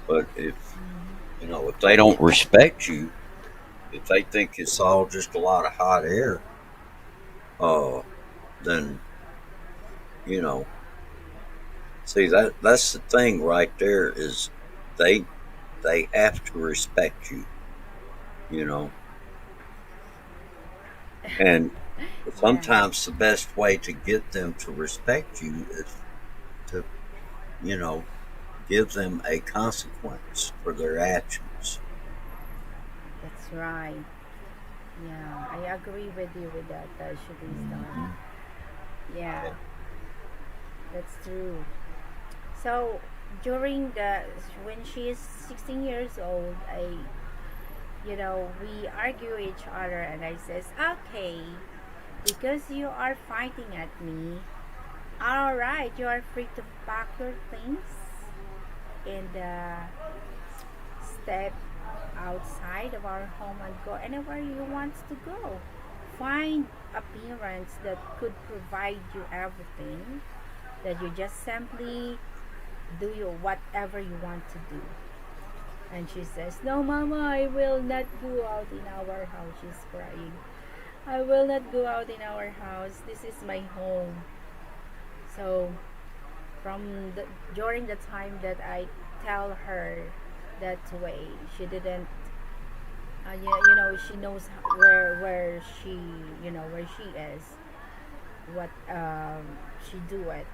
But if Mhm. if they don't respect you, if they think it's all just a lot of hot air, uh, then you know, see that's the thing right there is they they have to respect you, you know, and Yeah, sometimes the best way to get them to respect you is to you know give them a consequence for their actions. that's right. Yeah, I agree with you with that, Shubistar. Hmm. Yeah, that's true. So during the when she is 16 years old, we argue each other, and I says, okay, because you are fighting at me, all right, you are free to pack your things and step outside of our home and go anywhere you want to go. Find a parents that could provide you everything, that you just simply do whatever you want to do. And she says, no, Mama, I will not go out in our house. She's crying. I will not go out in our house. This is my home. So, during the time that I tell her that way, she didn't. She knows where where she is, what she do it.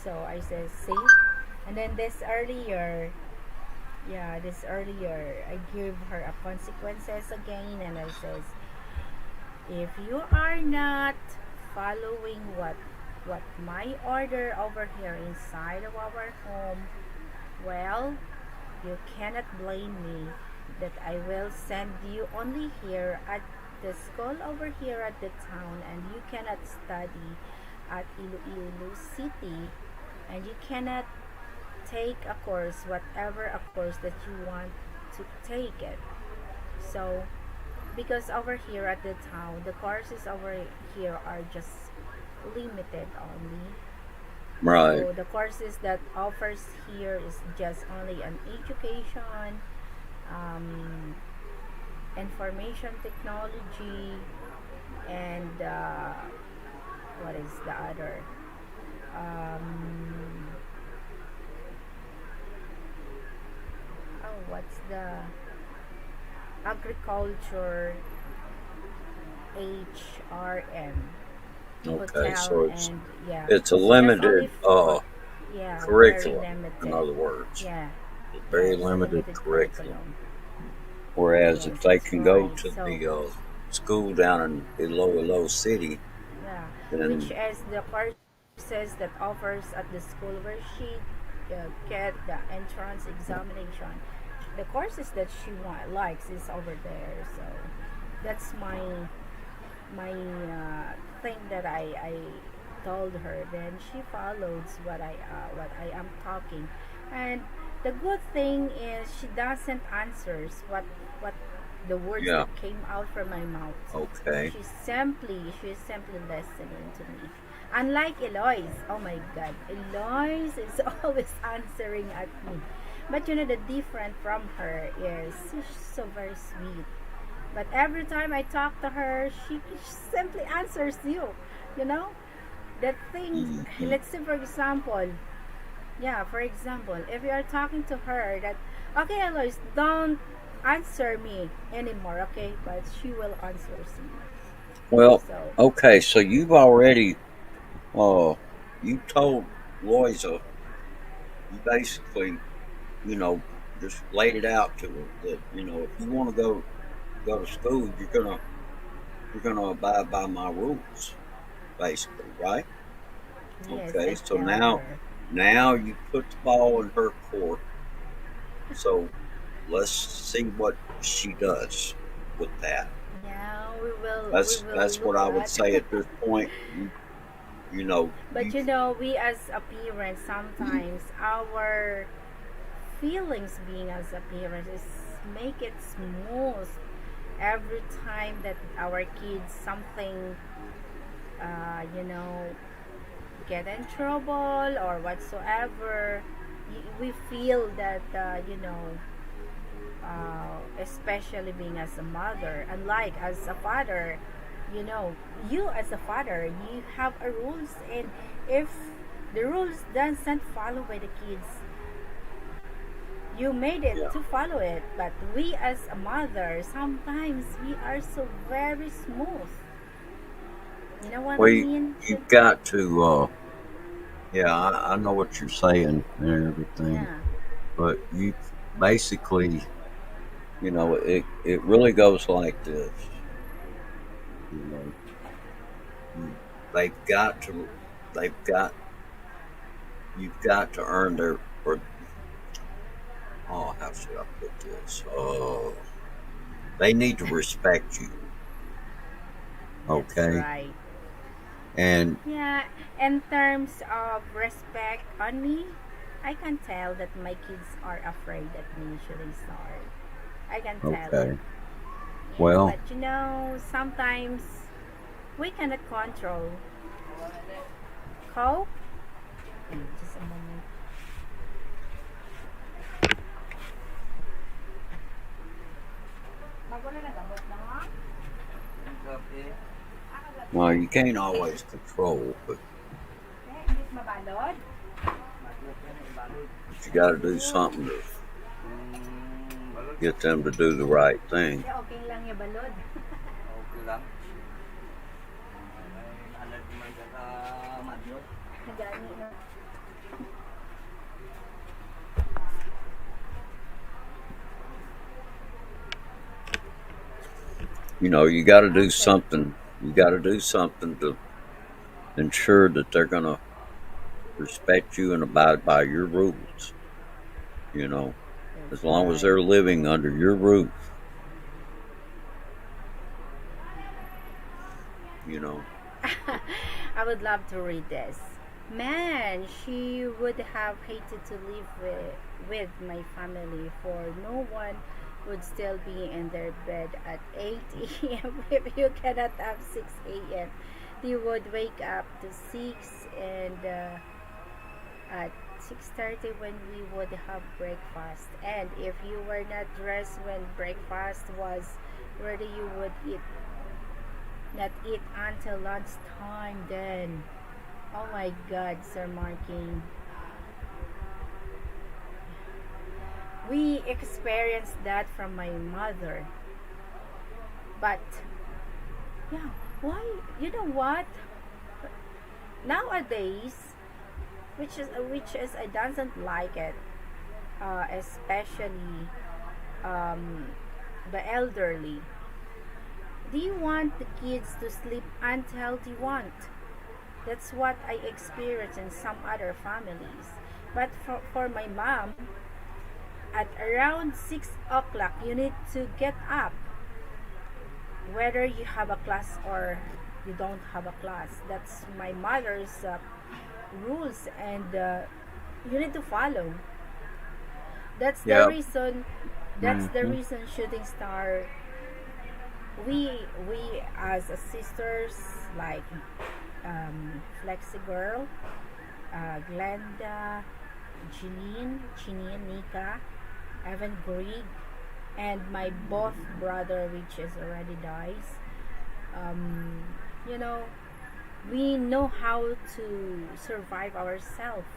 So I says, see, and then this earlier, I give her a consequences again, and I says, if you are not following what my order over here inside of our home, well, you cannot blame me that I will send you only here at the school over here at the town, and you cannot study at Iloilo City, and you cannot take a course, whatever a course that you want to take it. So, because over here at the town, the courses over here are just limited only. Right. So the courses that offers here is just only an education, um, information technology, and what is the other? Um, what's the agriculture, HRM, Okay. hotel, So and yeah, it's a it's just only limited four. Yeah, very curriculum. In limited. other words, Yeah, a yeah, very it's a limited limited curriculum. curriculum. Whereas Yes, if they that's can go right. to So, the school down in Iloilo City, yeah, which then is the courses that offers at the school where she get the entrance examination. The courses that she likes is over there. So that's my thing that I told her. Then she follows what I am talking, and the good thing is she doesn't answers what the words yeah, that came out from my mouth. okay. She's simply listening to me. Unlike Eloise, oh my God, Eloise is always answering at me. But the different from her is she's so very sweet. But every time I talk to her, she simply answers you. You know, the things. Hmm. Let's say, for example, yeah, for example, if you are talking to her that, okay, Alois, don't answer me anymore, okay? But she will answer me. Well, So, okay. So you've already uh you told Loisa, you basically you know just laid it out to her that if you want to go to school, you're gonna abide by my rules, basically, right? yes, Okay. I So tell now her. now you put the ball in her court. So let's see what she does with that. Yeah, we will That's what look I would at. say at this point. You know But you we as a parent, sometimes our feelings being as a parent is make it smooth every time that our kids something uh, you know get in trouble or whatsoever. we feel that especially being as a mother, unlike as a father, you as a father, you have a rules, and if the rules doesn't follow by the kids, you made it Yeah. to follow it. But we as a mother, sometimes we are so very smooth. You know what I We mean? you've got to yeah, I know what you're saying and everything, Yeah, but you basically, it really goes like this. You know, you, they've got to, they've got, you've got to earn their, or oh, how should I put this? Oh, they need to respect you, that's okay? right. And Yeah, in terms of respect on me, I can tell that my kids are afraid at me shooting star. I can tell it. okay, Yeah, well, but sometimes we cannot control. Coke? Just a moment. Magulo na gamot na nga? well, you can't always control, Hindi mabalod? but you got to do something to get them to do the right thing. Yeah, okay lang yung balod. Gani na. You got to do Okay, something. You got to do something to ensure that they're going to respect you and abide by your rules. You know, as that's long as right. they're living under your roof, you know. I would love to read this. Man, she would have hated to live with my family, for no one would still be in their bed at 8 a.m. if you cannot have 6 a.m. You would wake up to 6, and at 6:30 when we would have breakfast. And if you were not dressed when breakfast was ready, you would not eat until lunchtime then. Oh my god, Sir Marking. We experienced that from my mother. But yeah, why? You know what? Nowadays, which is I doesn't like it, especially um, the elderly. Do you want the kids to sleep until they want? That's what I experience in some other families. But for my mom, at around 6 o'clock, you need to get up. Whether you have a class or you don't have a class. That's my mother's rules, and you need to follow. That's the Yep. reason. That's the Hmm. reason Shooting Star. We as a sisters, like Flexi Girl, Glenda, Chinin, Nika, Evan Greg, and my both brother, which is already dies. Um, you know, we know how to survive ourselves,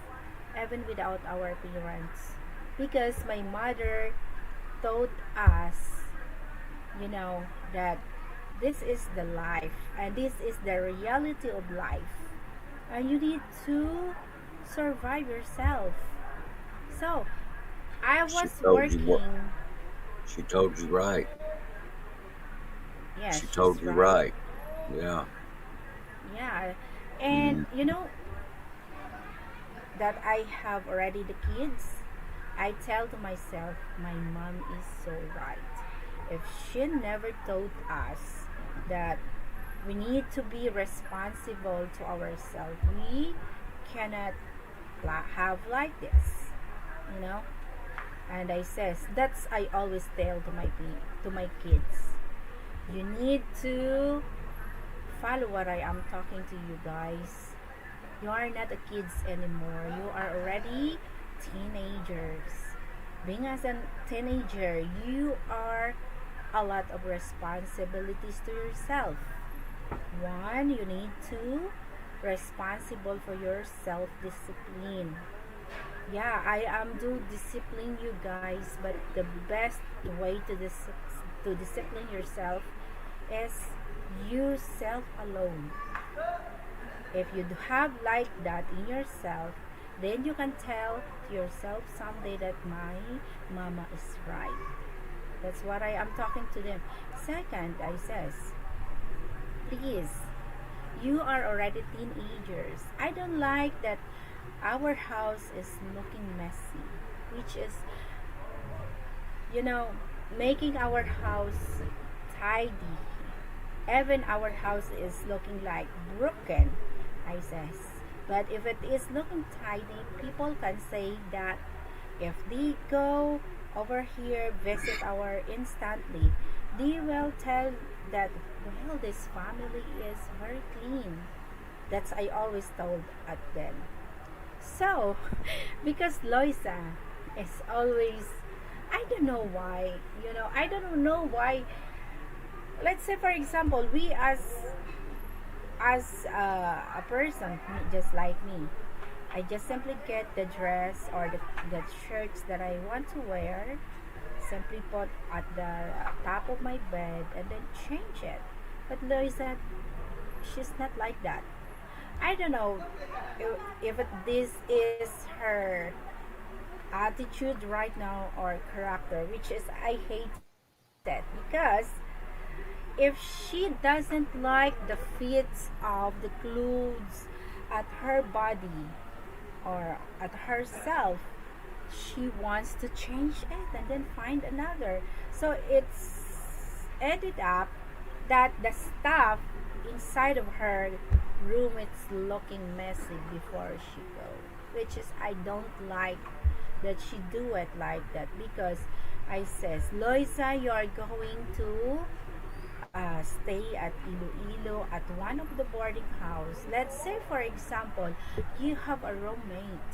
even without our parents, because my mother taught us, that this is the life and this is the reality of life, and you need to survive yourself. So I She was told you what? working. She told you right. Yeah, She she's told you right. right. Yeah. Yeah, and Hmm. that I have already the kids, I tell to myself, my mom is so right. If she never taught us that we need to be responsible to ourselves, we cannot have like this, you know. And I says that's I always tell to my kids. You need to follow what I am talking to you guys. You are not a kids anymore. You are already teenagers. Being as a teenager, you are a lot of responsibilities to yourself. One, you need to responsible for your self discipline. Yeah, I am do discipline you guys, but the best way to to discipline yourself is you self alone. If you have like that in yourself, then you can tell to yourself someday that my mama is right. That's what I am talking to them. Second, I says, please, you are already teenagers. I don't like that our house is looking messy, which is, you know, making our house tidy. Even our house is looking like broken, I says. But if it is looking tidy, people can say that if they go over here, visit our instantly, they will tell that, well, this family is very clean. That's I always told at them. So, because Loisa is always, I don't know why, I don't know why. Let's say, for example, we as a person, just like me, I just simply get the dress or the shirts that I want to wear, simply put at the top of my bed and then change it. But Loisa, she's not like that. I don't know this is her attitude right now or character, which is I hate it because if she doesn't like the fits of the clothes at her body or at herself, she wants to change it and then find another. So it's ended up that the stuff inside of her room it's looking messy before she go, which is I don't like that she do it like that because I says, Loisa, you are going to stay at Iloilo at one of the boarding house. Let's say, for example, you have a roommate,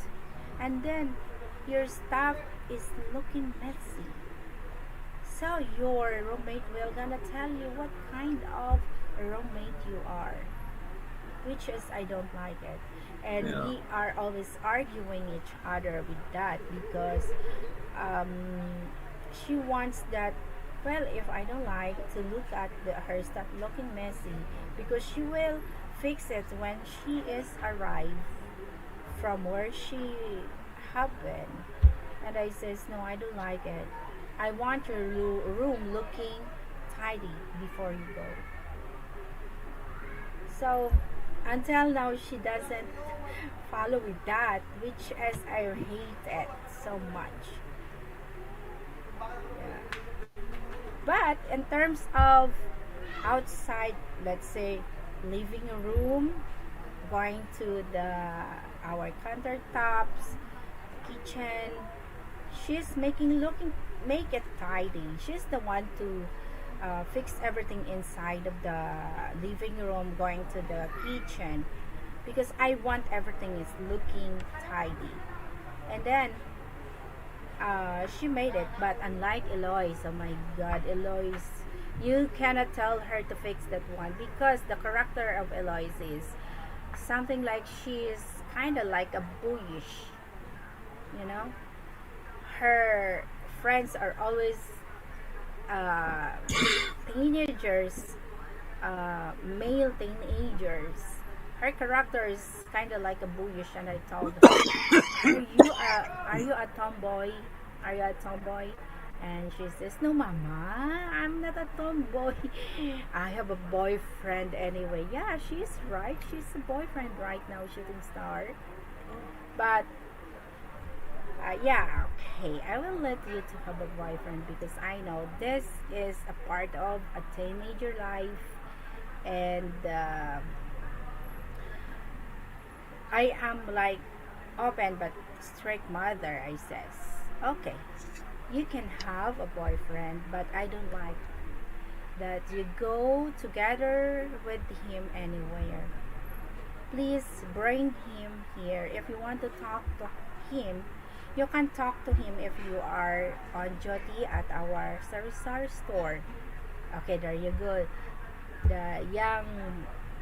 and then your stuff is looking messy. So your roommate will gonna tell you what kind of roommate you are, which is I don't like it. And Yeah. we are always arguing each other with that because um, she wants that, well, if I don't like to look at her stuff looking messy, because she will fix it when she is arrived from where she have been. And I says, no, I don't like it. I want your room looking tidy before you go. So until now she doesn't follow with that, which as I hate it so much. Yeah. But in terms of outside, let's say living room, going to the our countertops, kitchen, she's making looking make it tidy. She's the one to fix everything inside of the living room, going to the kitchen, because I want everything is looking tidy. And then she made it, but unlike Eloise, oh my God, Eloise, you cannot tell her to fix that one because the character of Eloise is something like she is kind of like a boyish, you know. Her friends are always uh, teenagers, male teenagers. Her character is kind of like a boyish, and I told her, are you a tomboy? Are you a tomboy?" And she says, "No, Mama, I'm not a tomboy. I have a boyfriend anyway." Yeah, she's right. She's a boyfriend right now, shooting star. But yeah, okay. I will let you to have a boyfriend because I know this is a part of a teenager life, and I am like open but strict mother. I says, okay, you can have a boyfriend, but I don't like that you go together with him anywhere. Please bring him here. If you want to talk to him, You can talk to him if you are on duty at our sari store. Okay, there you go. The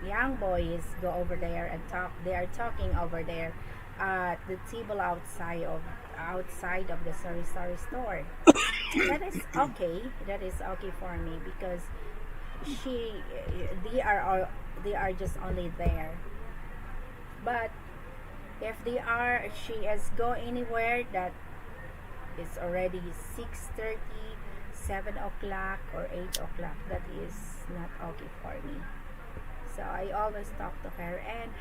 young boys go over there and talk. They are talking over there at the table outside of the sari store. That is okay. That is okay for me because she they are just only there. But if they are she is go anywhere that it's already 6:30, 7 o'clock or 8 o'clock, that is not okay for me. So I always talk to her, and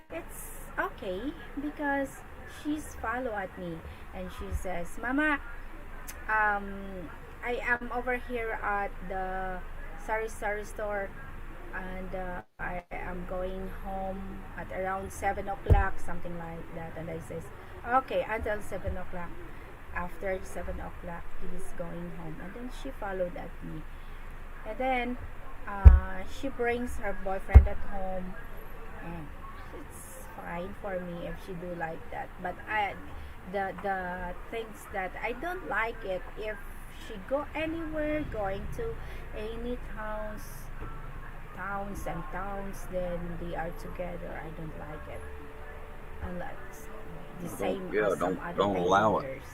it's okay because she's follow at me, and she says, "Mama, um, I am over here at the sari store, and I am going home at around 7 o'clock, something like that." And I says, "Okay, until 7 o'clock. After 7 o'clock, he's going home." And then she followed at me, and then she brings her boyfriend at home, and it's fine for me if she do like that. But the things that I don't like it if she go anywhere, going to any towns, then they are together. I don't like it, unless the Don't, same yeah, as some other don't allow it. teenagers.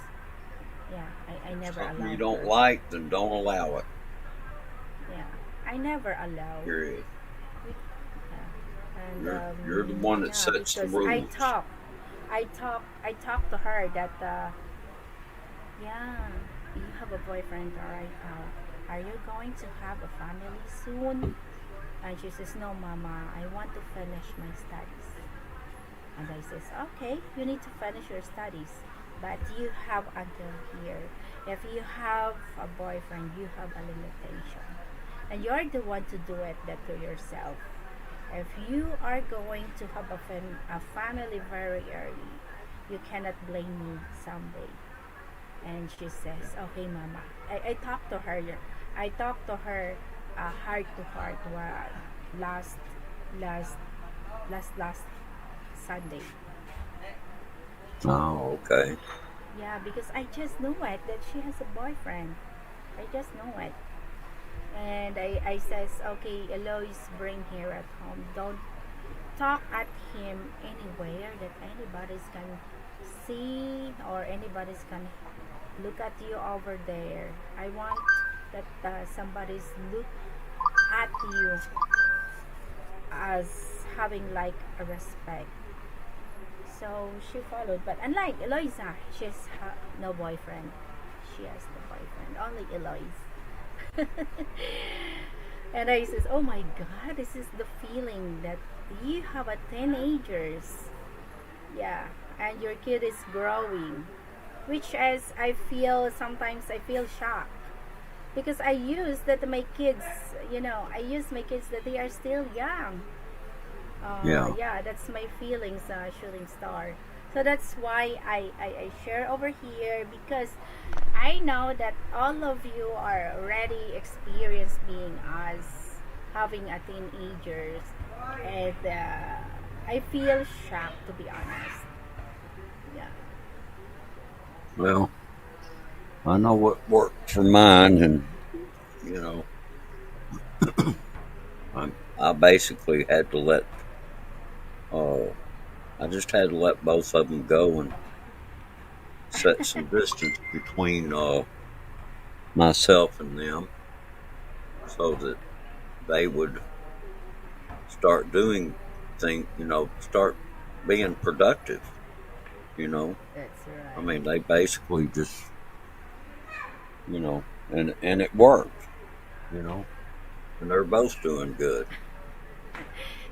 Yeah, I never Something you allowed don't her. like, then don't allow it. Yeah, I never allow. Period. Yeah. And You're the one that yeah, sets the because I rules. talk, I talk to her that yeah, you have a boyfriend, alright? Are you going to have a family soon? And she says, "No, Mama, I want to finish my studies." And I says, "Okay, you need to finish your studies, but you have until here. If you have a boyfriend, you have a limitation, and you're the one to do it that to yourself. If you are going to have a family very early, you cannot blame me someday." And she says, "Okay, Mama." I talked to her. I talked to her heart to heart last last last Sunday. Oh, okay. Yeah, because I just know it that she has a boyfriend. I just know it. And I says, "Okay, Eloise, bring here at home. Don't talk at him anywhere that anybody's can see or anybody's can look at you over there. I want that somebody's look at you as having like a respect." So she followed, but unlike Eloisa, no boyfriend. She has no boyfriend, only Eloise. And I says, "Oh my God, this is the feeling that you have a teenagers, yeah, and your kid is growing." Which as I feel sometimes I feel shocked because I use that my kids, I use my kids that they are still young. Yeah. Yeah, that's my feelings, shooting star. So that's why I share over here because I know that all of you are already experienced being us, having a teenagers, and I feel shocked to be honest. Yeah. Well, I know what worked for mine, and you know, I basically had to let. Uh, I just had to let both of them go and set some distance between myself and them, so that they would start doing things. Start being productive. You know, That's I right. mean, they basically just and it worked. You know, and they're both doing good.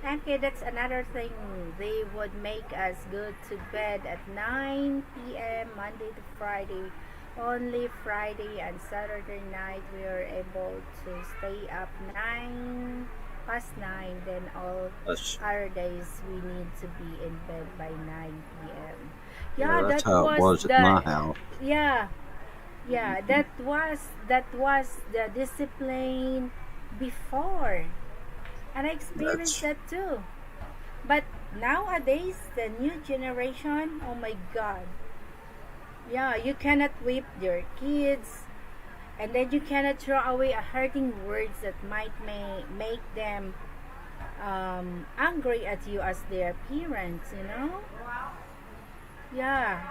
Okay, that's another thing. They would make us go to bed at 9 p.m. Monday to Friday. Only Friday and Saturday night we are able to stay up 9 past 9. Then all That's other days we need to be in bed by 9 p.m. Yeah, Yeah, that's that how it was was at my house. yeah, yeah, that was the discipline before. And I experienced That's that too. But nowadays, the new generation, oh my God, Yeah, you cannot whip your kids, and then you cannot throw away a hurting words that might make them angry at you as their parents, you know? Yeah.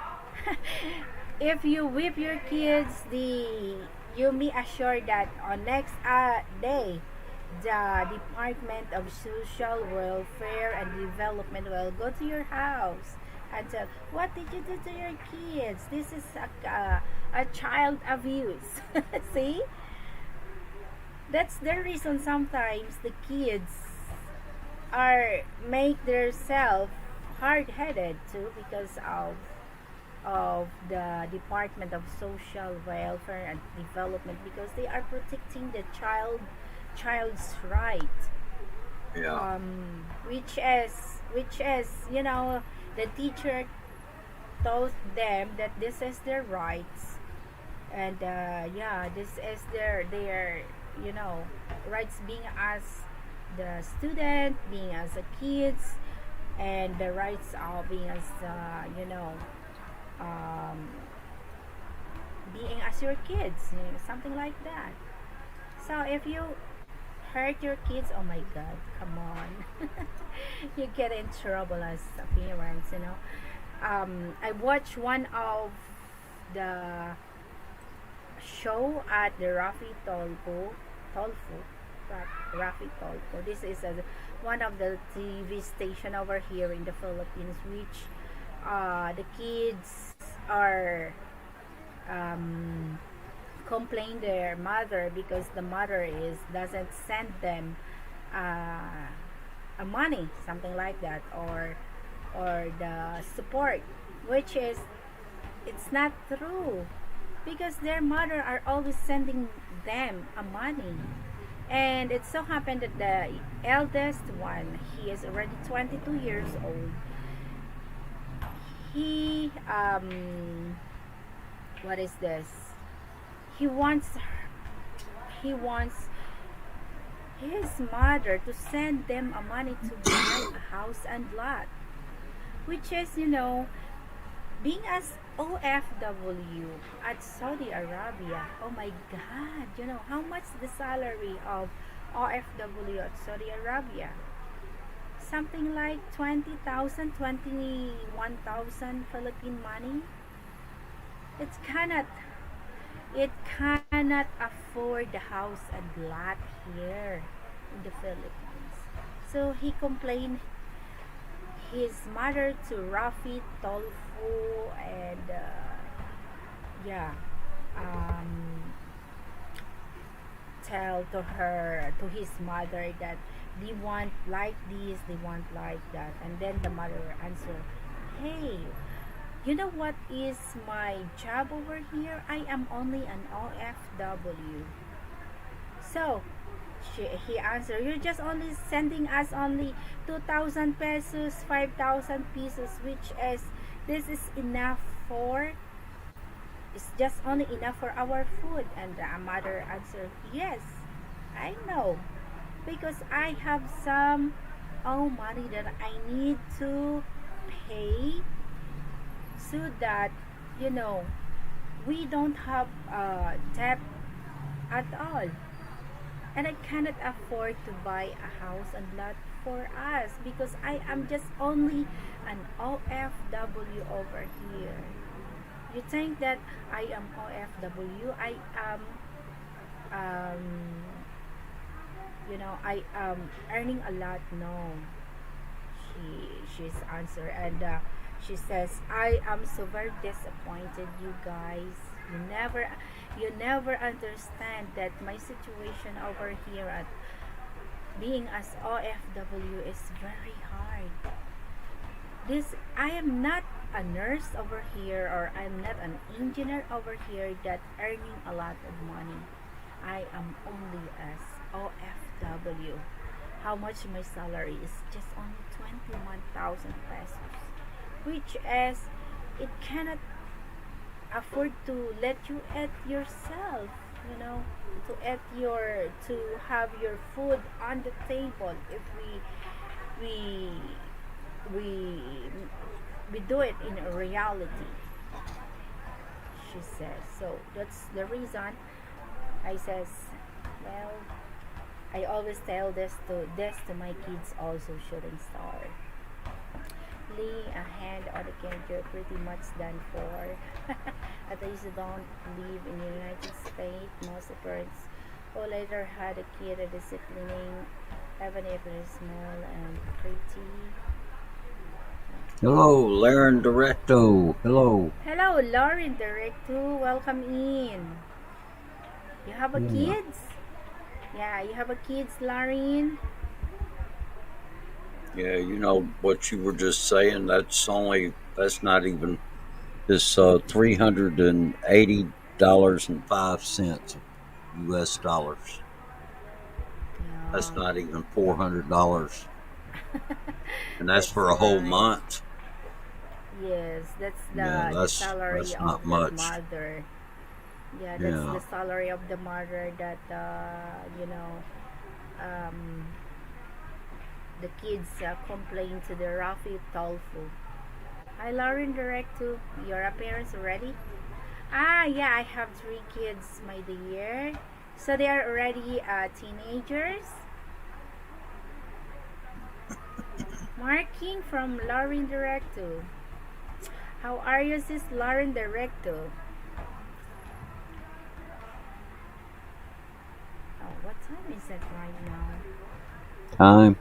If you whip your kids, the you may assure that on next day, the Department of Social Welfare and Development will go to your house and tell, what did you do to your kids? This is a child abuse. See? That's the reason sometimes the kids are make themselves hard-headed too because of the Department of Social Welfare and Development, because they are protecting the child's right, Yeah. which is the teacher told them that this is their rights, and yeah, this is their you know rights, being as the student, being as a kids, and the rights of being as um, being as your kids, something like that. So if you hurt your kids, oh my god, come on. You get in trouble as a parent, I watched one of the show at the Tolfo, Rafi Tolfo. This is one of the TV station over here in the Philippines, which the kids are um, complain their mother because the mother is doesn't send them uh, a money, something like that, or the support, which is it's not true, because their mother are always sending them a money. And it so happened that the eldest one, he is already 22 years old. He what is this, he wants he wants his mother to send them a money to buy a house and lot, which is, being as OFW at Saudi Arabia. Oh my god, how much the salary of OFW at Saudi Arabia? Something like 20,000, 21,000 Philippine money. It's cannot it cannot afford the house and lot here in the Philippines. So he complained his mother to Rafi Tolfu, and yeah, um, tell to his mother that they want like this, they want like that, and then the mother answer, hey, you know what is my job over here? I am only an OFW. So he answered, you're just only sending us only 2,000 pesos, 5,000 pesos, which is, this is enough for, it's just only enough for our food. And the mother answered, yes, I know, because I have some money that I need to pay, so that, you know we don't have debt at all, and I cannot afford to buy a house and lot for us, because I am just only an OFW over here. You think that I am OFW? I am, um, I am earning a lot. No, she's answer, and she says, I am so very disappointed, you guys. You never understand that my situation over here at being as OFW is very hard. This I am not a nurse over here, or I'm not an engineer over here that earning a lot of money. I am only as OFW. How much my salary is? Just only 21,000 pesos, which is, it cannot afford to let you eat yourself, you know to eat your to have your food on the table, if we we we do it in reality. she says. So that's the reason I says, well, I always tell this to my kids also, shooting star. Lay a hand on the kid, you're pretty much done for. At least you don't live in the United States. Most parents who later had a kid are disciplining, even if it is small and pretty. Hello, Laren Directo. Hello. Hello, Lauren Directo. Welcome in. You have a Yeah. kids? Yeah, you have a kids, Lauren. Yeah, you know what you were just saying. That's not even it's $380.05 US dollars. That's Yeah. not even $400, and that's That's for a whole right. month. Yes, that's Yeah, the salary that's of not that much. mother. Yeah, that's the Yeah. salary of the mother that um, the kids complain to the Rafi Tolfu. Hi, Lauren, direct to your parents already? Ah, yeah, I have three kids, my dear. So they are already teenagers. Marking from Lauren Directo. How are you, sis Lauren Directo? Oh, what time is it right now? Time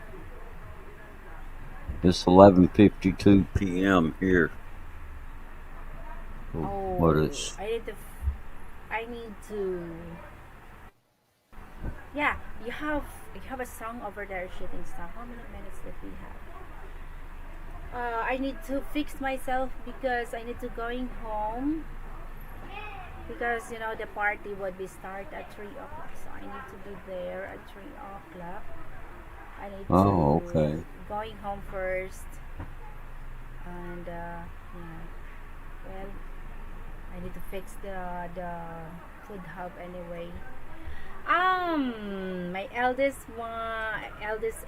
it's 11:52 p.m. here. Oh, what Oh, is? I need to. Yeah, you have a song over there, shooting star. How many minutes did we have? I need to fix myself because I need to going home because the party would be start at 3 o'clock, so I need to be there at 3 o'clock. I need Oh, to okay. going home first, and yeah, well, I need to fix the food hub anyway. My eldest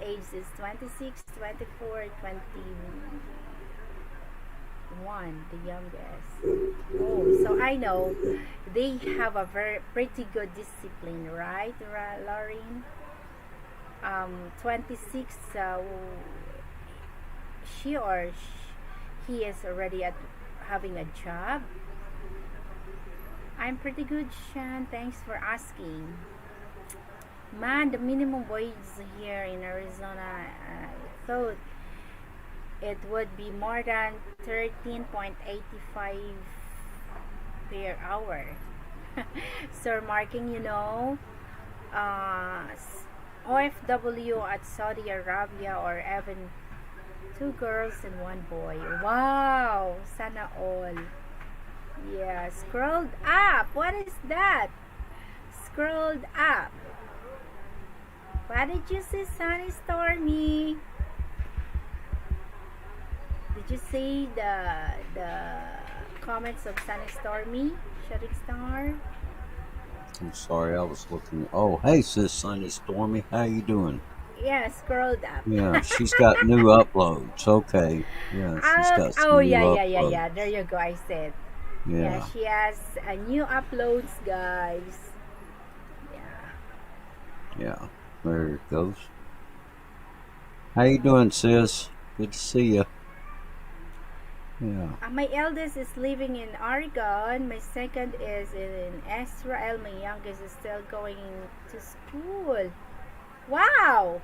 age is 26, 24, 21, the youngest. Oh, so I know they have a very pretty good discipline, right, Lauren? 26, she or he is already at having a job. I'm pretty good, Shan. Thanks for asking. Man, the minimum wage here in Arizona, I thought it would be more than 13.85 per hour. Sir Marking, uh, OFW at Saudi Arabia, or even two girls and one boy. Wow, sana all. Yeah, scrolled up. What is that? Scrolled up. What did you say, Sunny Stormy? Did you see the comments of Sunny Stormy? Shooting Star? I'm sorry, I was looking. Oh, hey, sis, Sunny Stormy, how you doing? Yeah, scrolled up. Yeah, she's got new uploads. Okay, yeah, she's got Oh, some new yeah, yeah, yeah, yeah. There uploads. you go. I said. Yeah, Yeah, she has a new uploads, guys. Yeah. yeah. There it goes. How you doing, sis? Good to see you. Yeah. My eldest is living in Oregon. My second is in Israel. My youngest is still going to school. Wow!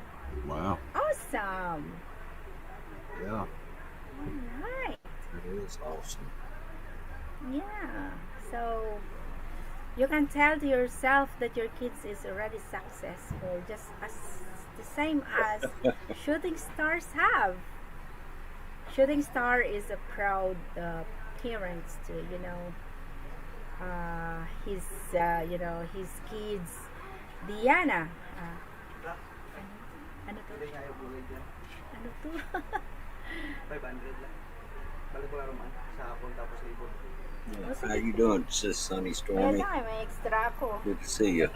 Wow. Awesome! Yeah, Alright. it is awesome. Yeah. So you can tell to yourself that your kids is already successful, just as the same as shooting stars have. Shooting star is a proud parents to his his kids. Diana. Ano to? Ano to? 500 lang. Balik ko lang man sa hapon tapos libot. Yeah. Oh, How sige. you doing, sis, Sunny Ayan Stormy? na, may extra ako. Good to see you.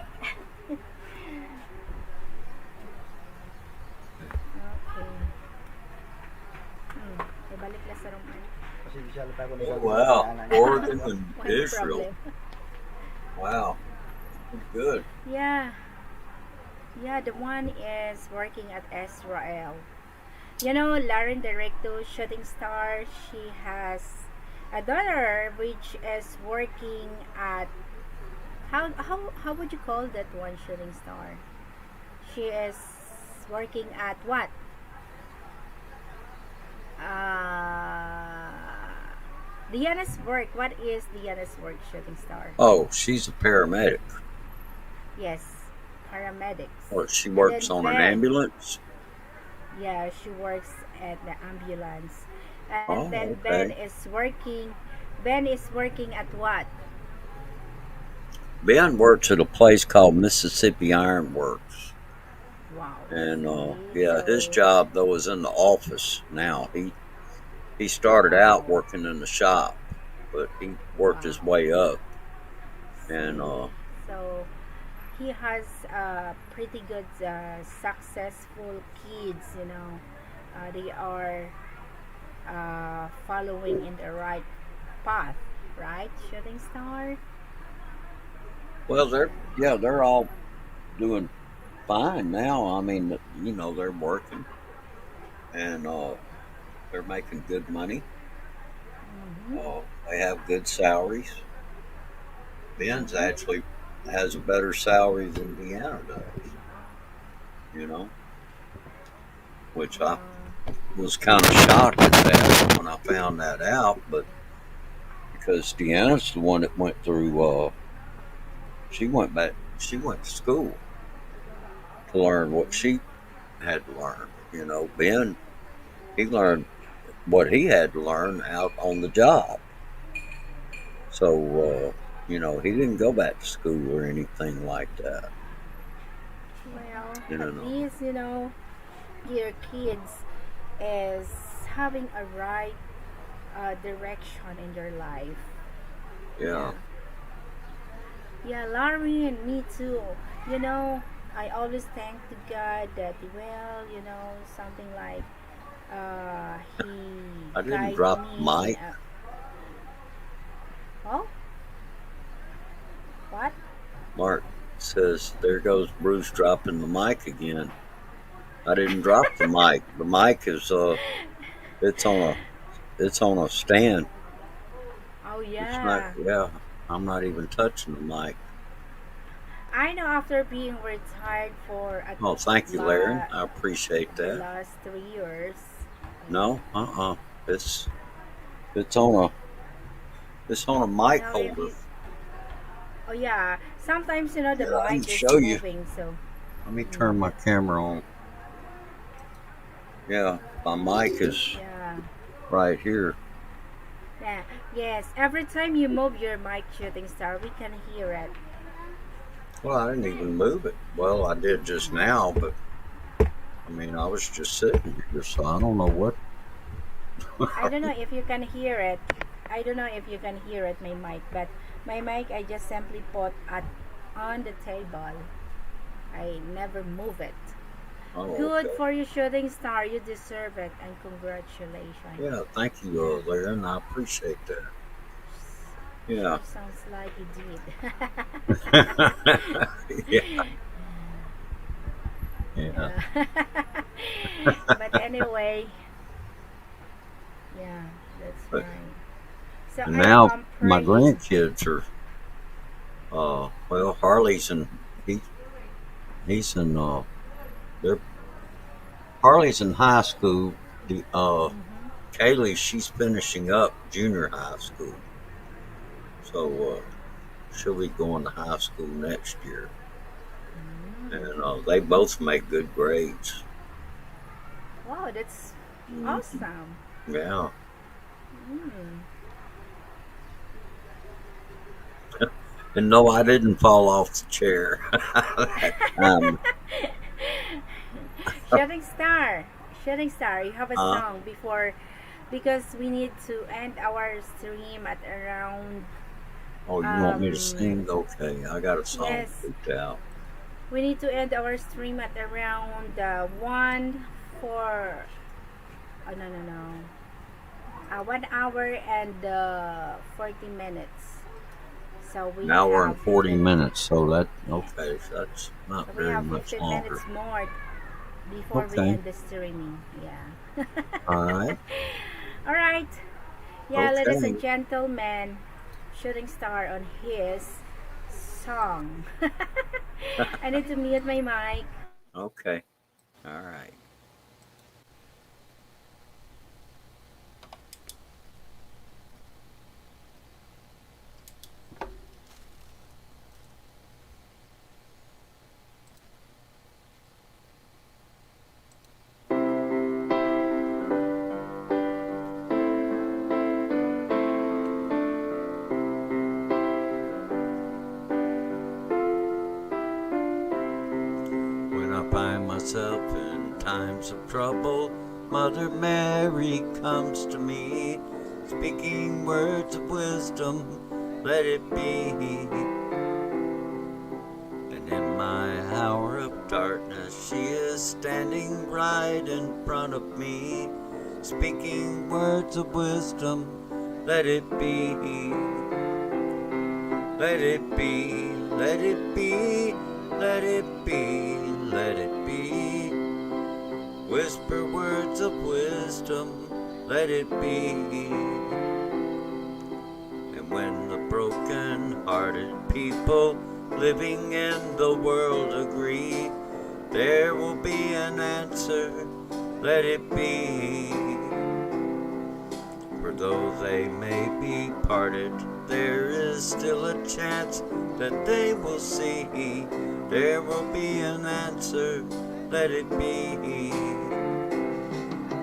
Okay. Ibalik na sa room. Residential pa ako Oh, nagagawa sa wow. anan niya. Oregon and What's the Israel. problem? Wow. Good. Yeah, yeah, the one is working at Israel. You know, Lauren Directo, shooting star, she has a daughter which is working at how would you call that one shooting star? She is working at what? Uh, Diana's work. What is Diana's work, shooting star? Oh, she's a paramedic. Yes, paramedics. Or she And works then on an Ben. ambulance. Yeah, she works at the ambulance. And Oh, then Ben okay. is working. Ben is working at what? Ben works at a place called Mississippi Iron Works. Wow. And See, yeah, his so job though is in the office now. He started out wow, working in the shop, but he worked his wow. way up. And See, so he has pretty good, successful kids. You know, they are following in the right path, right? Shooting star. well, they're Yeah. yeah, they're all doing fine now. I mean, they're working and they're making good money. Mm-hmm. They have good salaries. Ben's Mm-hmm. actually has a better salary than Deanna does. You know, which I Yeah. was kind of shocked at that when I found that out. But because Deanna's the one that went through, she went to school to learn what she had to learn. Ben, he learned what he had to learn out on the job. So, he didn't go back to school or anything like that. Well, You at know, least you know your kids is having a right direction in their life. yeah. Yeah. Yeah, Larry and me too. You know, I always thank to God that, well, something like he I didn't guide drop the me in mic. a. Oh, what? Mark says, "There goes Bruce dropping the mic again." I didn't drop the mic. The mic is it's on a it's on a stand. Oh It's not. yeah. Yeah, I'm not even touching the mic. I know after being retired for Oh, thank you, Larry. la- I appreciate the that. last 3 years. No, it's it's on a it's on a You mic know, if holder. you, oh yeah, sometimes the Yeah, I can mic is show you. moving, so. Let me turn Mm, my camera on. Yeah, my mic is yeah, right here. yeah, yes. Every time you move your mic, shooting star, we can hear it. Well, I didn't even move it. Well, I did just now, but I mean, I was just sitting here, so I don't know what. I don't know if you can hear it. I don't know if you can hear it, my mic, but my mic I just simply put at on the table. I never move it. Oh, Good okay. for you, shooting star. You deserve it, and congratulations. Yeah, thank you, Larry, and I appreciate that. Sure Yeah. sounds like you Yeah, did. yeah. Yeah. But anyway, yeah, that's But fine. So and I now am my praying. grandkids are well, Harley's and he's in they're Harley's in high school. The Hmm. Kaylee, she's finishing up junior high school, so she'll be going to high school next year, and they both make good grades. Wow, that's Mhm. awesome. Yeah, Mm. and no, I didn't fall off the chair that time. Shooting star, shooting star. You have a Huh? song before, because we need to end our stream at around. Oh, you want me to Um, sing? Okay, I got a song yes, picked out. we need to end our stream at around one for. Oh no no no. 1 hour and 40 minutes. So An we hour and have 40 15. minutes. So that, okay, so that's So not we very have much 15 minutes longer. more before we Okay. end the streaming. Yeah. All right. All right. Yeah, ladies and Okay. gentlemen, shooting star on his song. I need to mute my mic. Okay. All right. When I find myself in times of trouble, Mother Mary comes to me, speaking words of wisdom, let it be. And in my hour of darkness, she is standing right in front of me, speaking words of wisdom, let it be. Let it be, let it be, let it be, let it be. Whisper words of wisdom, let it be. And when the broken-hearted people living in the world agree, there will be an answer, let it be. For though they may be parted, there is still a chance that they will see. There will be an answer, let it be.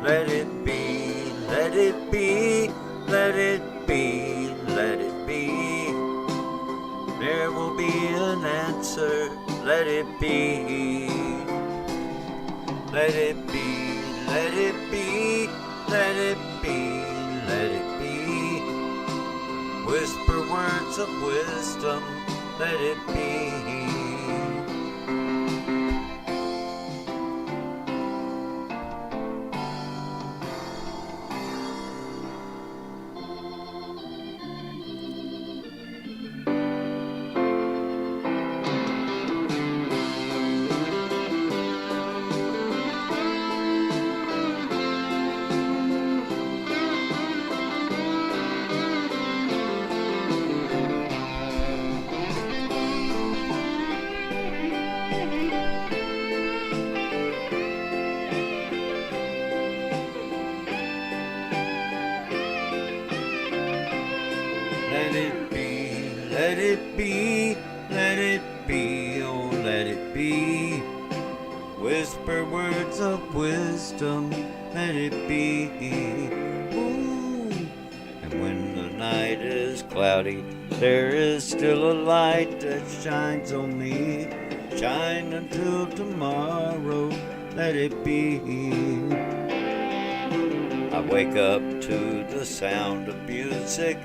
Let it be, let it be, let it be, let it be. There will be an answer, let it be. Let it be, let it be, let it be, let it be. Whisper words of wisdom, let it be. Let it be, let it be, let it be, oh let it be. Whisper words of wisdom, let it be. Ooh. And when the night is cloudy, there is still a light that shines on me. Shine until tomorrow, let it be. I wake up to the sound of music.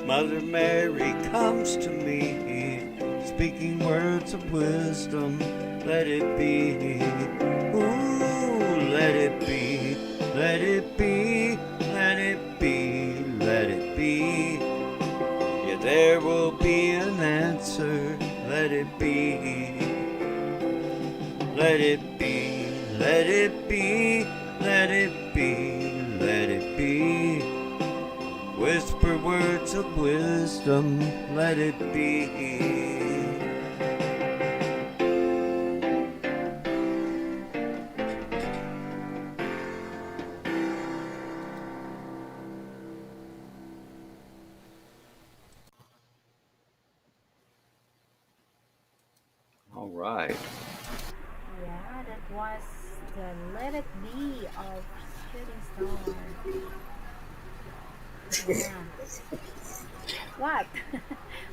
Mother Mary comes to me, speaking words of wisdom, let it be. Ooh, let it be, let it be, let it be, let it be. Yeah, there will be an answer, let it be. Let it be, let it be, let it be, let it be. Whisper words of wisdom, let it be. All right. Yeah, that was the Let It Be of Shooting Star. Yeah. What?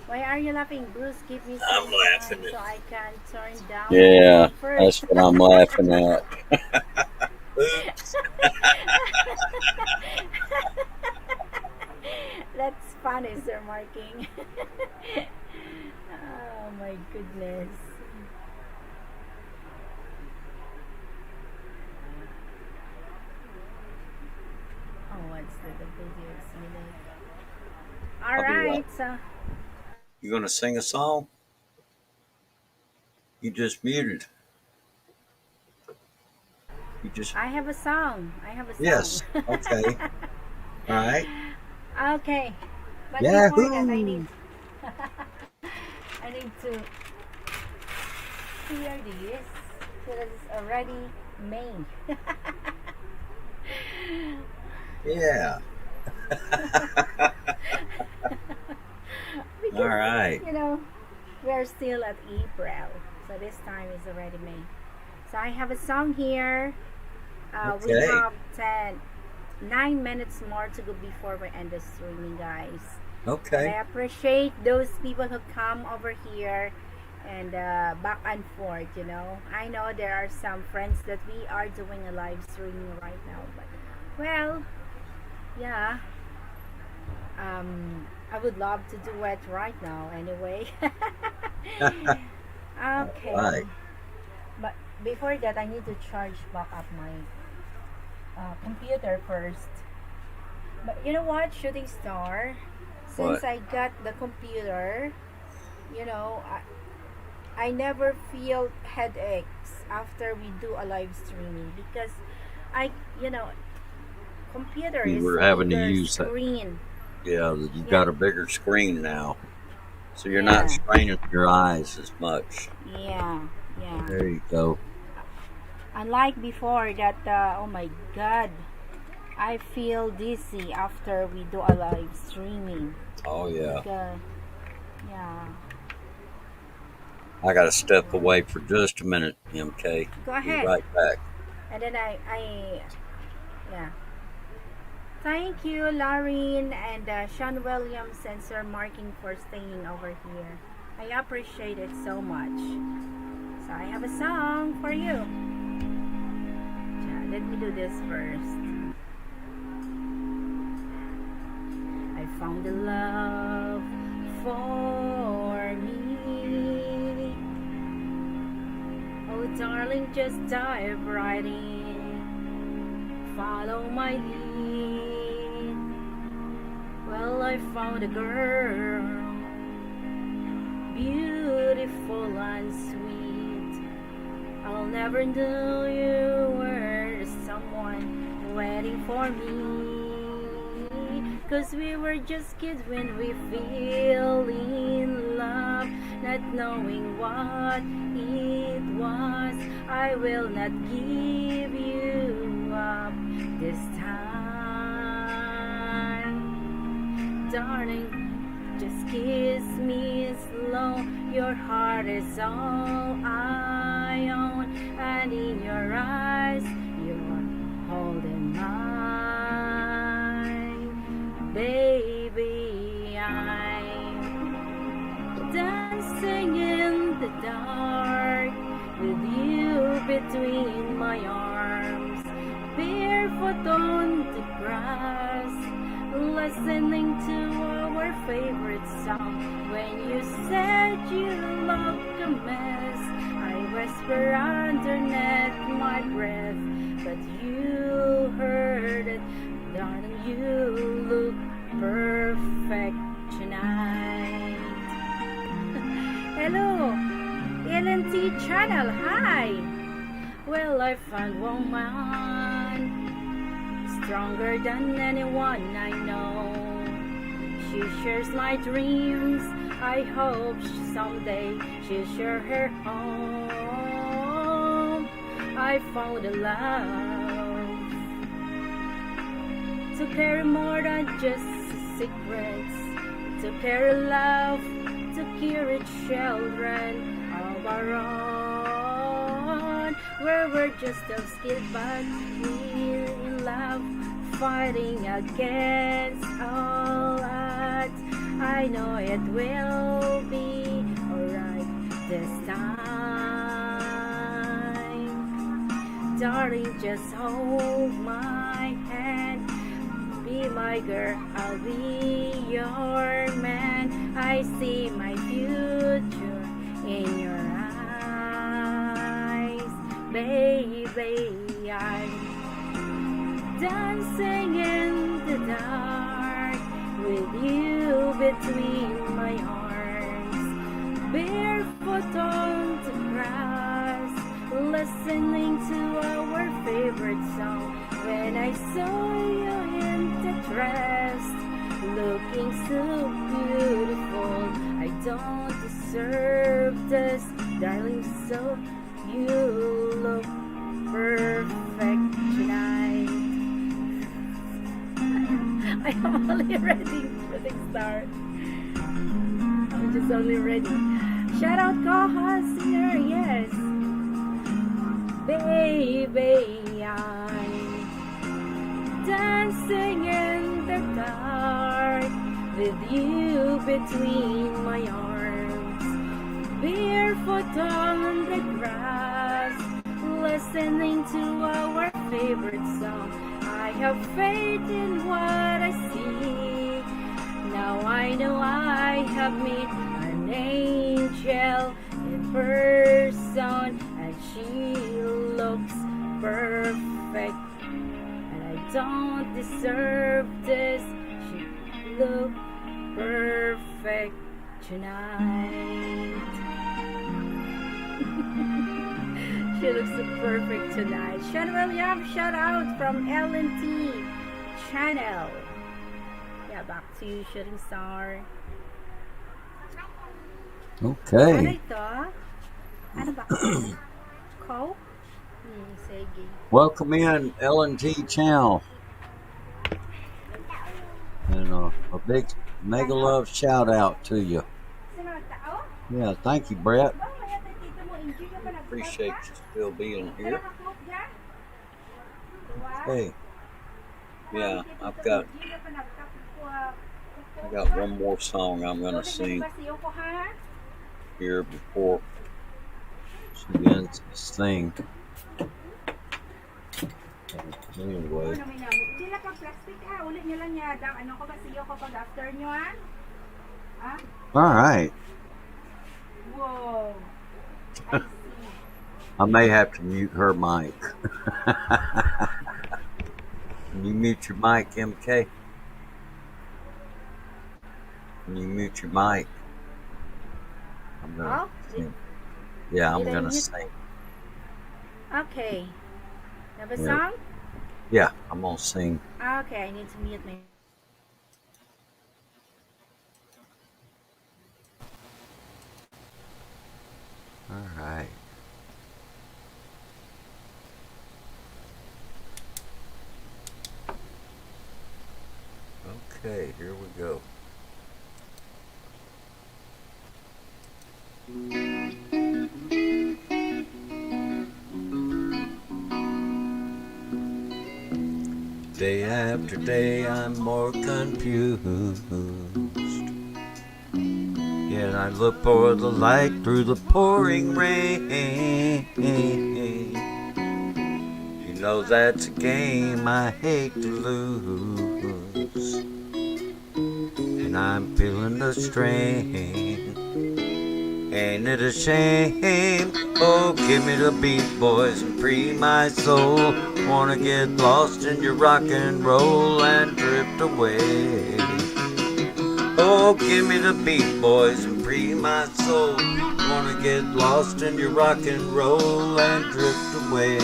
Why are you laughing, Bruce? Give me I'm some time laughing so at. I can turn down the Yeah, volume first. that's what I'm laughing at. Oops. That's funny, Sir Marking. Oh my goodness. Oh, what's that the video is muted. I'll be right. Alright, so You gonna sing a song? You just muted. You just I have a song. I have a song. yes. Okay. All right. Okay. But before that Yahoo! I need to clear this because it's already May. Yeah. All Because right. we're still at April. So this time is already May. So I have a song here. We Okay. have 9 minutes more to go before we end the streaming, guys. And I Okay. appreciate those people who come over here and back and forth. I know there are some friends that we are doing a live streaming right now, but well, yeah. I would love to do it right now anyway. Okay. Right. But before that, I need to charge back up my computer first. But you know what, Shooting Star? Since What? I got the computer, you know, I never feel headaches after we do a live streaming because I, you know, computer You is were having to bigger use that. screen. Yeah. You Yeah, got a bigger screen now, so you're not yeah, straining your eyes as much. yeah, yeah. There you go. Unlike before that, oh my God, I feel dizzy after we do a live streaming. Oh yeah. Because, yeah. I got to step away for just a minute, MK. Go Be ahead. right back. And then yeah. Thank you, Lauren and Sean Williams and Sir Marking for staying over here. I appreciate it so much. So I have a song for you. Yeah, let me do this first. I found a love for me. Oh, darling, just dive right in. Follow my lead. Well, I found a girl, beautiful and sweet. I'll never know you were someone waiting for me. 'Cause we were just kids when we fell in love, not knowing what it was. I will not give you up this time. Darling, just kiss me slow. Your heart is all I own, and in your eyes, you're holding mine. Baby, I'm dancing in the dark with you between my arms, barefoot on the grass, listening to our favorite song. When you said you looked a mess, I whisper underneath my breath, but you heard it. Darling, you look perfect tonight. Hello, LNT channel, hi. Well, I found woman stronger than anyone I know. She shares my dreams. I hope someday she'll share her home. I found a love to carry more than just secrets, to carry love, to carry children of our own. Where we're just those kids, but we're in love, fighting against all odds. I know it will be alright this time. Darling, just hold my hand. Be my girl, I'll be your man. I see my future in your eyes. Baby, I'm dancing in the dark with you between my arms, barefoot on the grass, listening to our favorite song. When I saw you in the dress, looking so beautiful, I don't deserve this, darling, so you look perfect tonight. I'm only ready for the start. I'm just only ready. Shout out co-host singer, yes. Baby, I'm dancing in the dark with you between my arms, barefoot on the grass, listening to our favorite song. I have faith in what I see. Now I know I have met an angel in person, and she looks perfect. And I don't deserve this. She looks perfect tonight. She looks so perfect tonight. Sean Williams, shout out from LNT channel. Yeah, back to you, Shooting Star. Ano Okay. ito? Ano ba? Coke? Sige. Welcome in LNT channel. And a big mega love shout out to you. Sino ang tao? Yeah, thank you, Brett. Ba, maya tayo dito mo, enjoy ka pa nag-vlog Appreciate ka? you still being Wala here. ka cook dyan? Diba? Hey, yeah, I've got Enjoy ka pa I got one more song I'm gonna sing ko, ha? here before she ends this thing. Anyway, Ano, may namin. Hindi na pag-plastic, ha? Ulit nyo lang yada. Ano ko ba siyo ko pag after nyo, ha? Ha? all right. Wow. I see. I may have to mute her mic. Can you mute your mic, MK? Can you mute your mic? I'm gonna Oh, sing. Yeah, I'm did I gonna mute? sing. Okay. Have a Yeah. song? Yeah, I'm gonna sing. Okay, I need to mute my... All right. Okay, here we go. Day after day, I'm more confused. Yet I look for the light through the pouring rain. You know that's a game I hate to lose. And I'm feeling the strain. Ain't it a shame? Oh, give me the beat, boys, and free my soul. Wanna get lost in your rock and roll and drift away. Oh, give me the beat, boys, and free my soul. Wanna get lost in your rock and roll and drift away.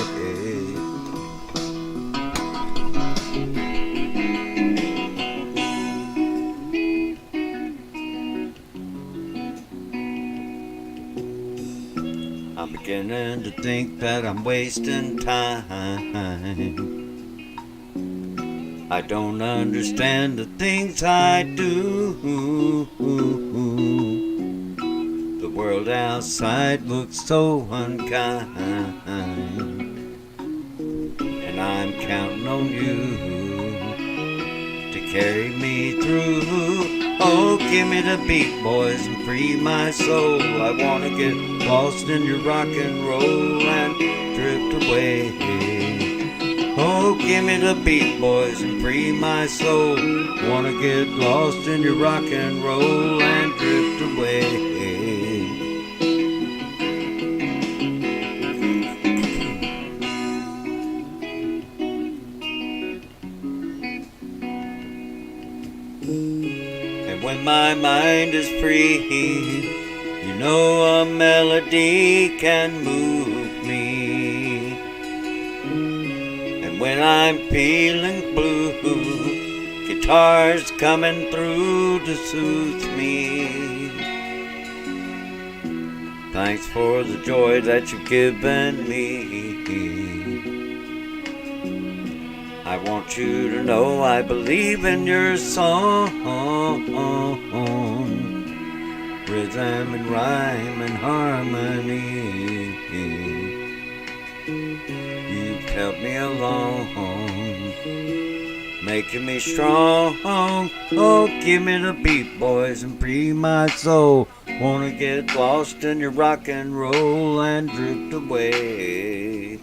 I'm beginning to think that I'm wasting time. I don't understand the things I do. The world outside looks so unkind, and I'm counting on you to carry me through. Oh, give me the beat, boys, and free my soul. I wanna get lost in your rock and roll and drift away. Oh, give me the beat, boys, and free my soul. Wanna get lost in your rock and roll and drift away. when my mind is free. You know a melody can move me. And when I'm feeling blue, guitar's coming through to soothe me. Thanks for the joy that you've given me. I want you to know I believe in your song. Rhythm and rhyme and harmony. You've helped me along, making me strong. Oh, give me the beat, boys, and free my soul. Wanna get lost in your rock and roll and drift away.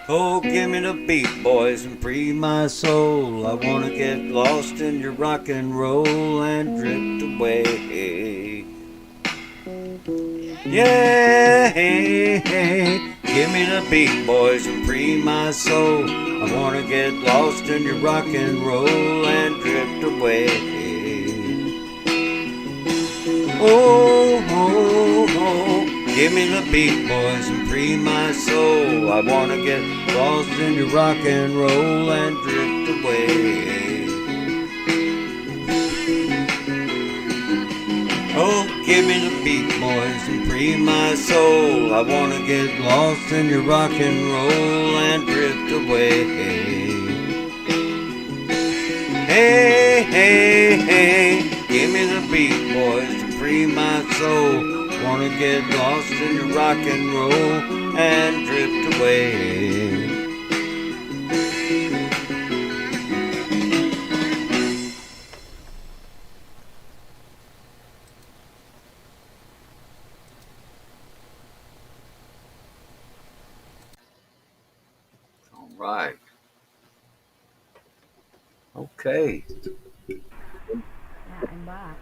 Oh, give me the beat, boys, and free my soul. I wanna get lost in your rock and roll and drift away. Yeah, give me the beat, boys, and free my soul. I wanna get lost in your rock and roll and drift away. Oh, give me the beat, boys, and free my soul. I wanna get lost in your rock and roll and drift away. Oh, give me the beat, boys, and free my soul. I wanna get lost in your rock and roll and drift away. Hey, give me the beat, boys, to free my soul. Wanna get lost in your rock and roll and drift away. All right. Okay. Yeah, I'm back.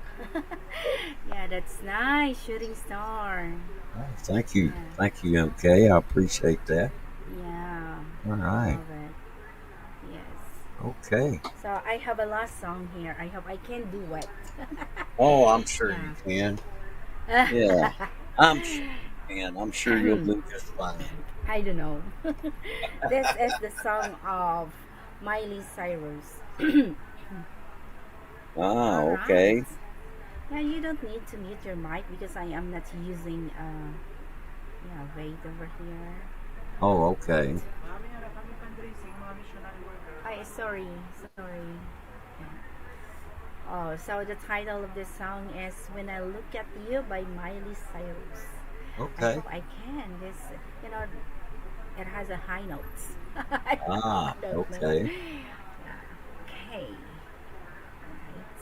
Yeah, that's nice. Shooting star. Oh, thank you. Yeah. Thank you, MK. I appreciate that. Yeah. All I right. love it. Yes. Okay. So I have a last song here. I hope I can do it. Oh, I'm sure you Yeah. can. Yeah. I'm sure you can. I'm sure you'll do just fine. I don't know. This is the song of Miley Cyrus. Ah, All right. okay. Yeah, you don't need to mute your mic because I am not using. Yeah, wait over here. Oh, okay. Mami, ano kami fundraising, mga missionary worker. I sorry. Yeah. Oh, so the title of this song is "When I Look at You" by Miley Cyrus. I Okay. hope I can. This, you know, it has a high notes. I Ah, don't know. okay. Yeah. Okay. Right.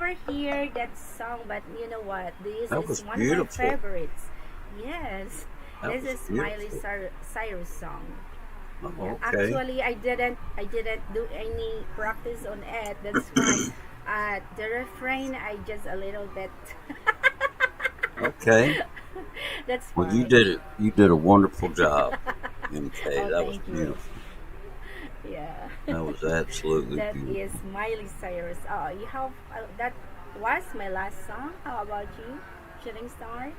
never hear that song, but you know what? This That is was one of my beautiful. favorites. Yes, That this was is Miley beautiful. Cyrus song. Yeah, Oh, okay. actually, I didn't do any practice on it. That's why, the refrain I just a little bit. Okay. That's Well, you why. did it. You did a wonderful job, MK. Oh, That was thank you. beautiful. Yeah. That was absolutely That is beautiful. Miley Cyrus. Oh, you have that was my last song. How about you, Shooting Star?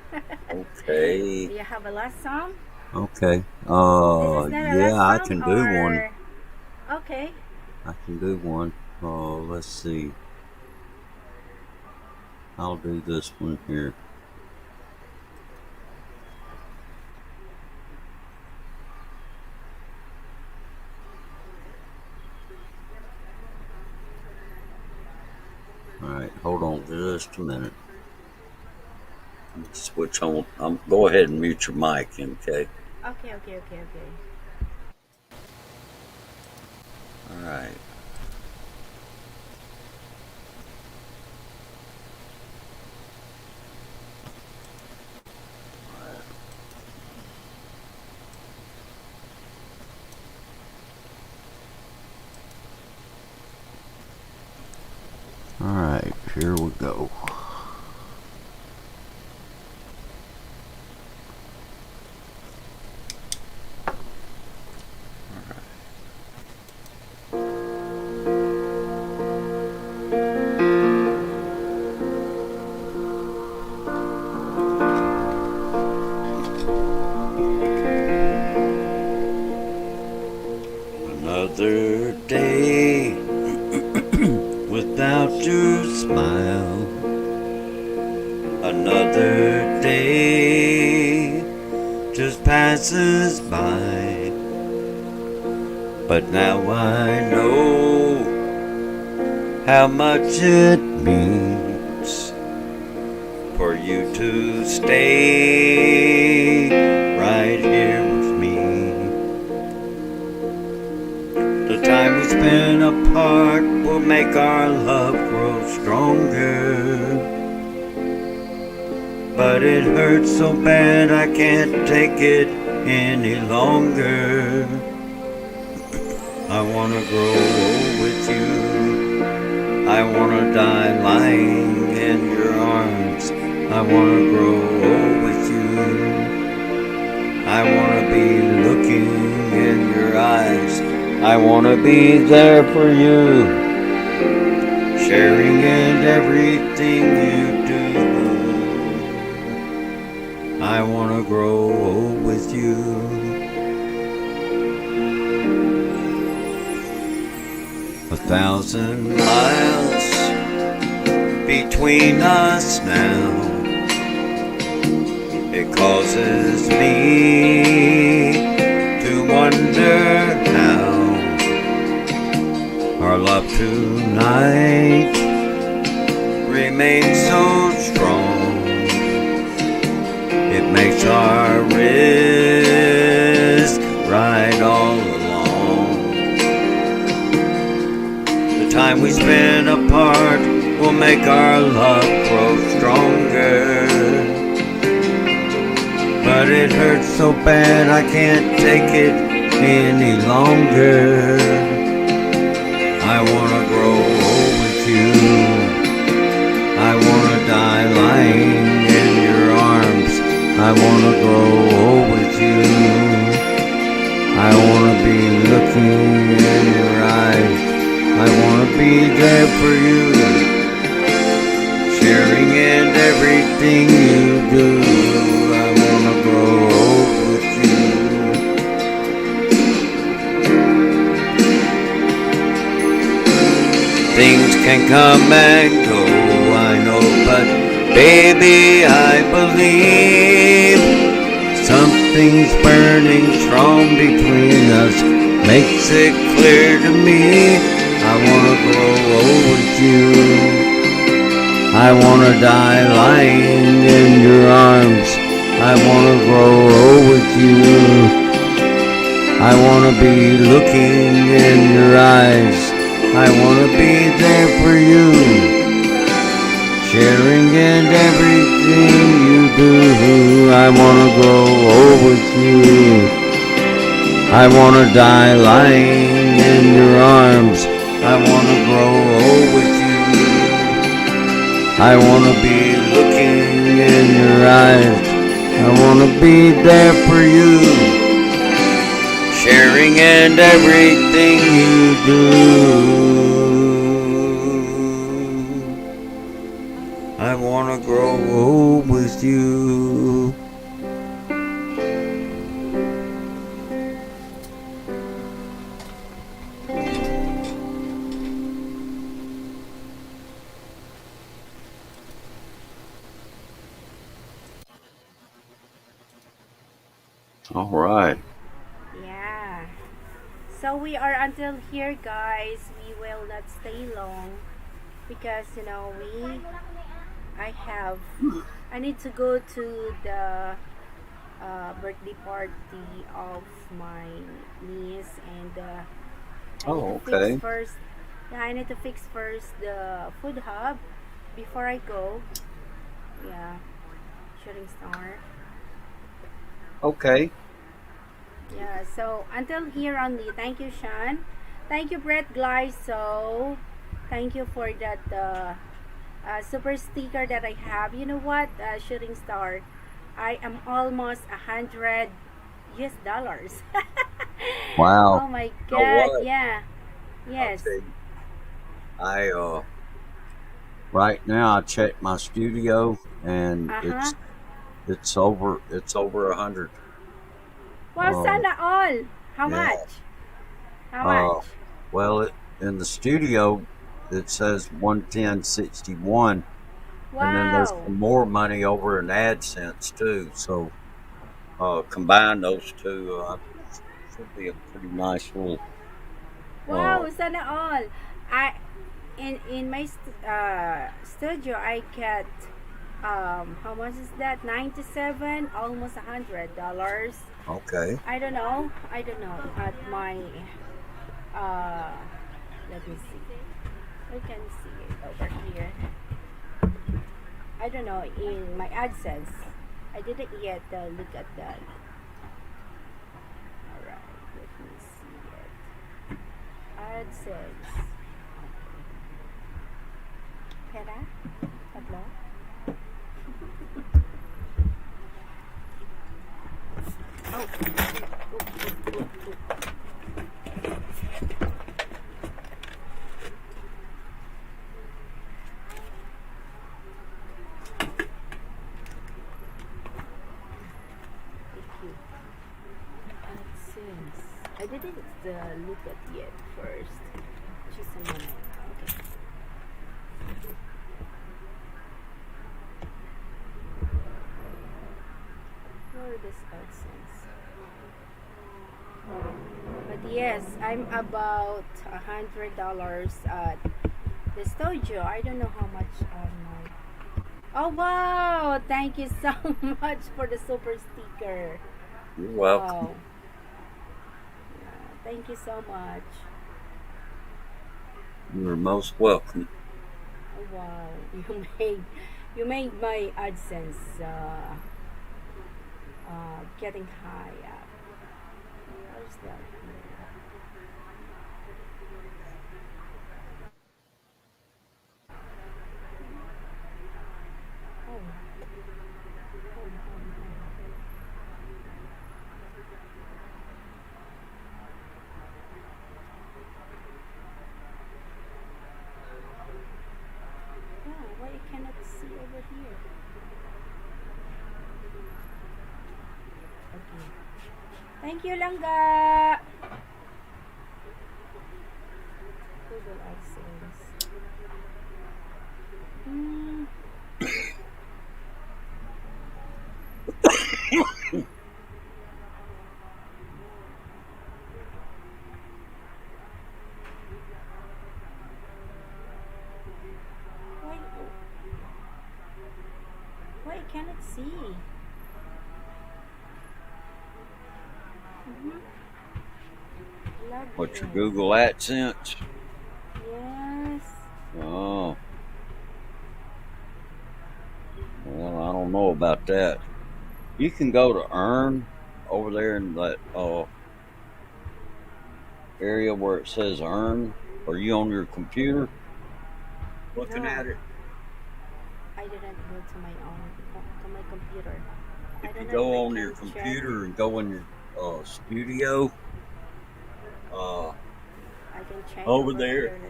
Okay. Do you have a last song? Okay. This is not a Yeah, last I song, can do one. or okay. I can do one. Let's see. I'll do this one here. All right. Hold on just a minute. Switch on. Go ahead and mute your mic, MK. Okay, okay, okay, okay. All right. All right. Here we go. Another day without your smile. Another day just passes by. But now I know how much it means for you to stay right here with me. The time we spend apart will make our love grow stronger. But it hurts so bad I can't take it any longer. I wanna grow old with you. I wanna die lying in your arms. I wanna grow old with you. I wanna be looking in your eyes. I wanna be there for you, sharing in everything you do. I wanna grow old with you. 1,000 miles between us now. It causes me to wonder how our love tonight remains so strong. It makes our risk right all along. The time we spend apart will make our love grow stronger. But it hurts so bad I can't take it any longer. I wanna grow old with you. I wanna die lying in your arms. I wanna grow old with you. I wanna be looking in your eyes. I wanna be there for you, sharing in everything you do. I wanna grow old with you. Things can come and go, I know, but baby, I believe something's burning strong between us. Makes it clear to me, I wanna grow old with you. I wanna die lying in your arms. I wanna grow old with you. I wanna be looking in your eyes. I wanna be there for you, sharing in everything you do. I wanna grow old with you. I wanna die lying in your arms. I wanna grow old with you. I wanna be looking in your eyes. I wanna be there for you, sharing in everything you do. I wanna grow old with you. All right. Yeah. So we are until here, guys. We will not stay long because I need to go to the birthday party of my niece, and I need to Oh, fix okay. first. Yeah, I need to fix first the food hub before I go. Yeah, shooting star. Okay. Yeah, so until here only. Thank you, Sean. Thank you, Brett Glyso. Thank you for that super sticker that I have. You know what, shooting star? I am almost 100 US dollars. Wow. Oh my You know god, what? yeah. I'll Yes. tell you. I right now I checked my studio and Uh-huh. it's over 100. Wow, Uh, sana all. How yeah. much? How much? Uh, well, in the studio it says 110.61, and then there's Wow. some more money over in AdSense too. So combine those two, should be a pretty nice little. Uh, Wow, sana all. I in my studio I get how much is that? 97, almost $100. okay. I don't know at my uh let me see. We can see it over here. I don't know in my AdSense. I didn't yet look at that. Alright, let me see it. AdSense. Pera? Tatlo? Oh. Thank you. AdSense. I didn't look at yet first. Just a minute. Okay. Where is AdSense? But yes, I'm about $100 at the studio. I don't know how much on my. Oh wow! Thank you so much for the super sticker. You're welcome. Wow. Yeah, thank you so much. You're most welcome. Oh, wow. You made my AdSense getting high up. Where's that? Oh, yeah, why I cannot see over here? Okay. Thank you, Langga. Google AdSense. Hmm. Why? Why I cannot see? Mm-hmm. Log What's your in. Google AdSense? Yes. Oh, don't know about that. You can go to Earn over there in that area where it says Earn. Are you on your computer looking No, at it? I didn't go to my own to my computer. I If you don't know if I go on your can check. computer and go in your studio, uh, I can check over over there, here. Let me.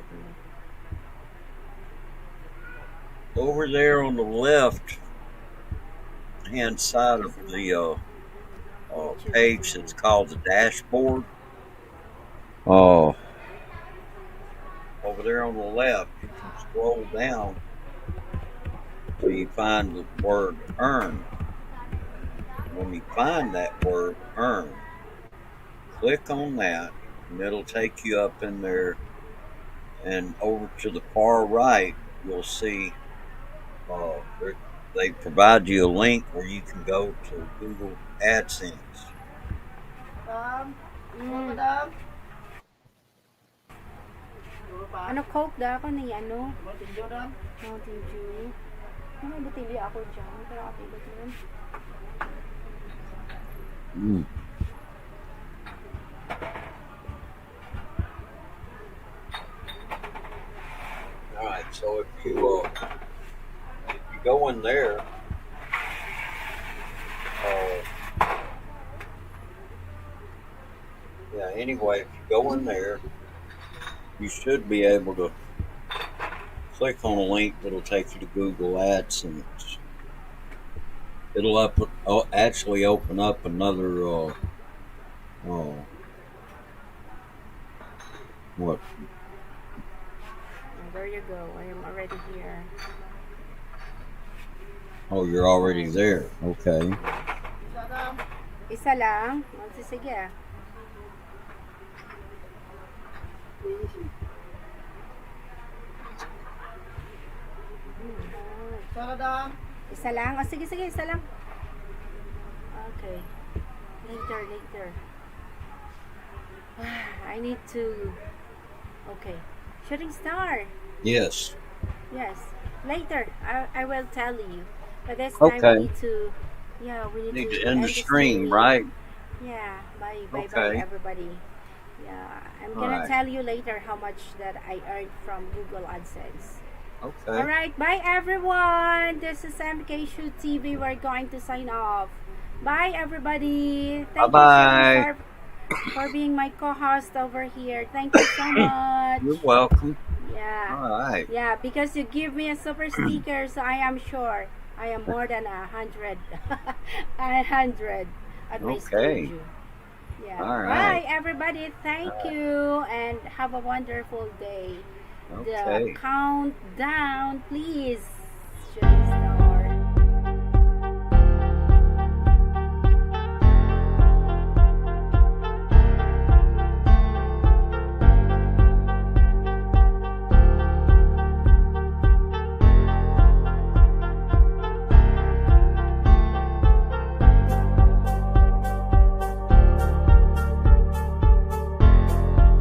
over there on the left hand side of Just a the moment. YouTube page that's TV. called the dashboard. Uh, Over there on the left, you can scroll down till you find the word earn. When you find that word earn, click on that, and it'll take you up in there. And over to the far right, you'll see uh, they provide you a link where you can go to Google AdSense. Madam? Oh, Mm. madam? Siguro pa? Ano Coke da ako ni ano? Mountain Dew, madam? Mountain Dew. Ano may botilya ako dyan? Pero kapilot mo yun. Mm. All right, so if you go in there, yeah. Anyway, if you go in there, you should be able to click on a link that'll take you to Google AdSense. It'll actually open up another uh, what? There you go. I am already here. Oh, you're already there. Okay. Yes. Madam? Isa lang? O, sige ah. Isa, madam? Isa lang? O, sige, isa lang. Okay. Later. I need to... Okay. Shooting star. Yes. Yes. Later, I will tell you. But this time Okay. we need to... Yeah, we need Need to to end the end stream, right? Yeah. Bye Okay. everybody. Yeah. I'm All gonna right. tell you later how much that I earned from Google AdSense. Okay. Alright, bye everyone. This is MK Shoot TV. We're going to sign off. Bye everybody. Thank you, Shooting Bye-bye. Star, for being my co-host over here. Thank you so much. You're welcome. Yeah. All right. Yeah, because you give me a super sticker, so I am sure I am more than 100. 100 at my Okay. studio. Yeah. All Bye right. everybody. Thank you and have a wonderful day. The Okay. countdown, please. Shooting star.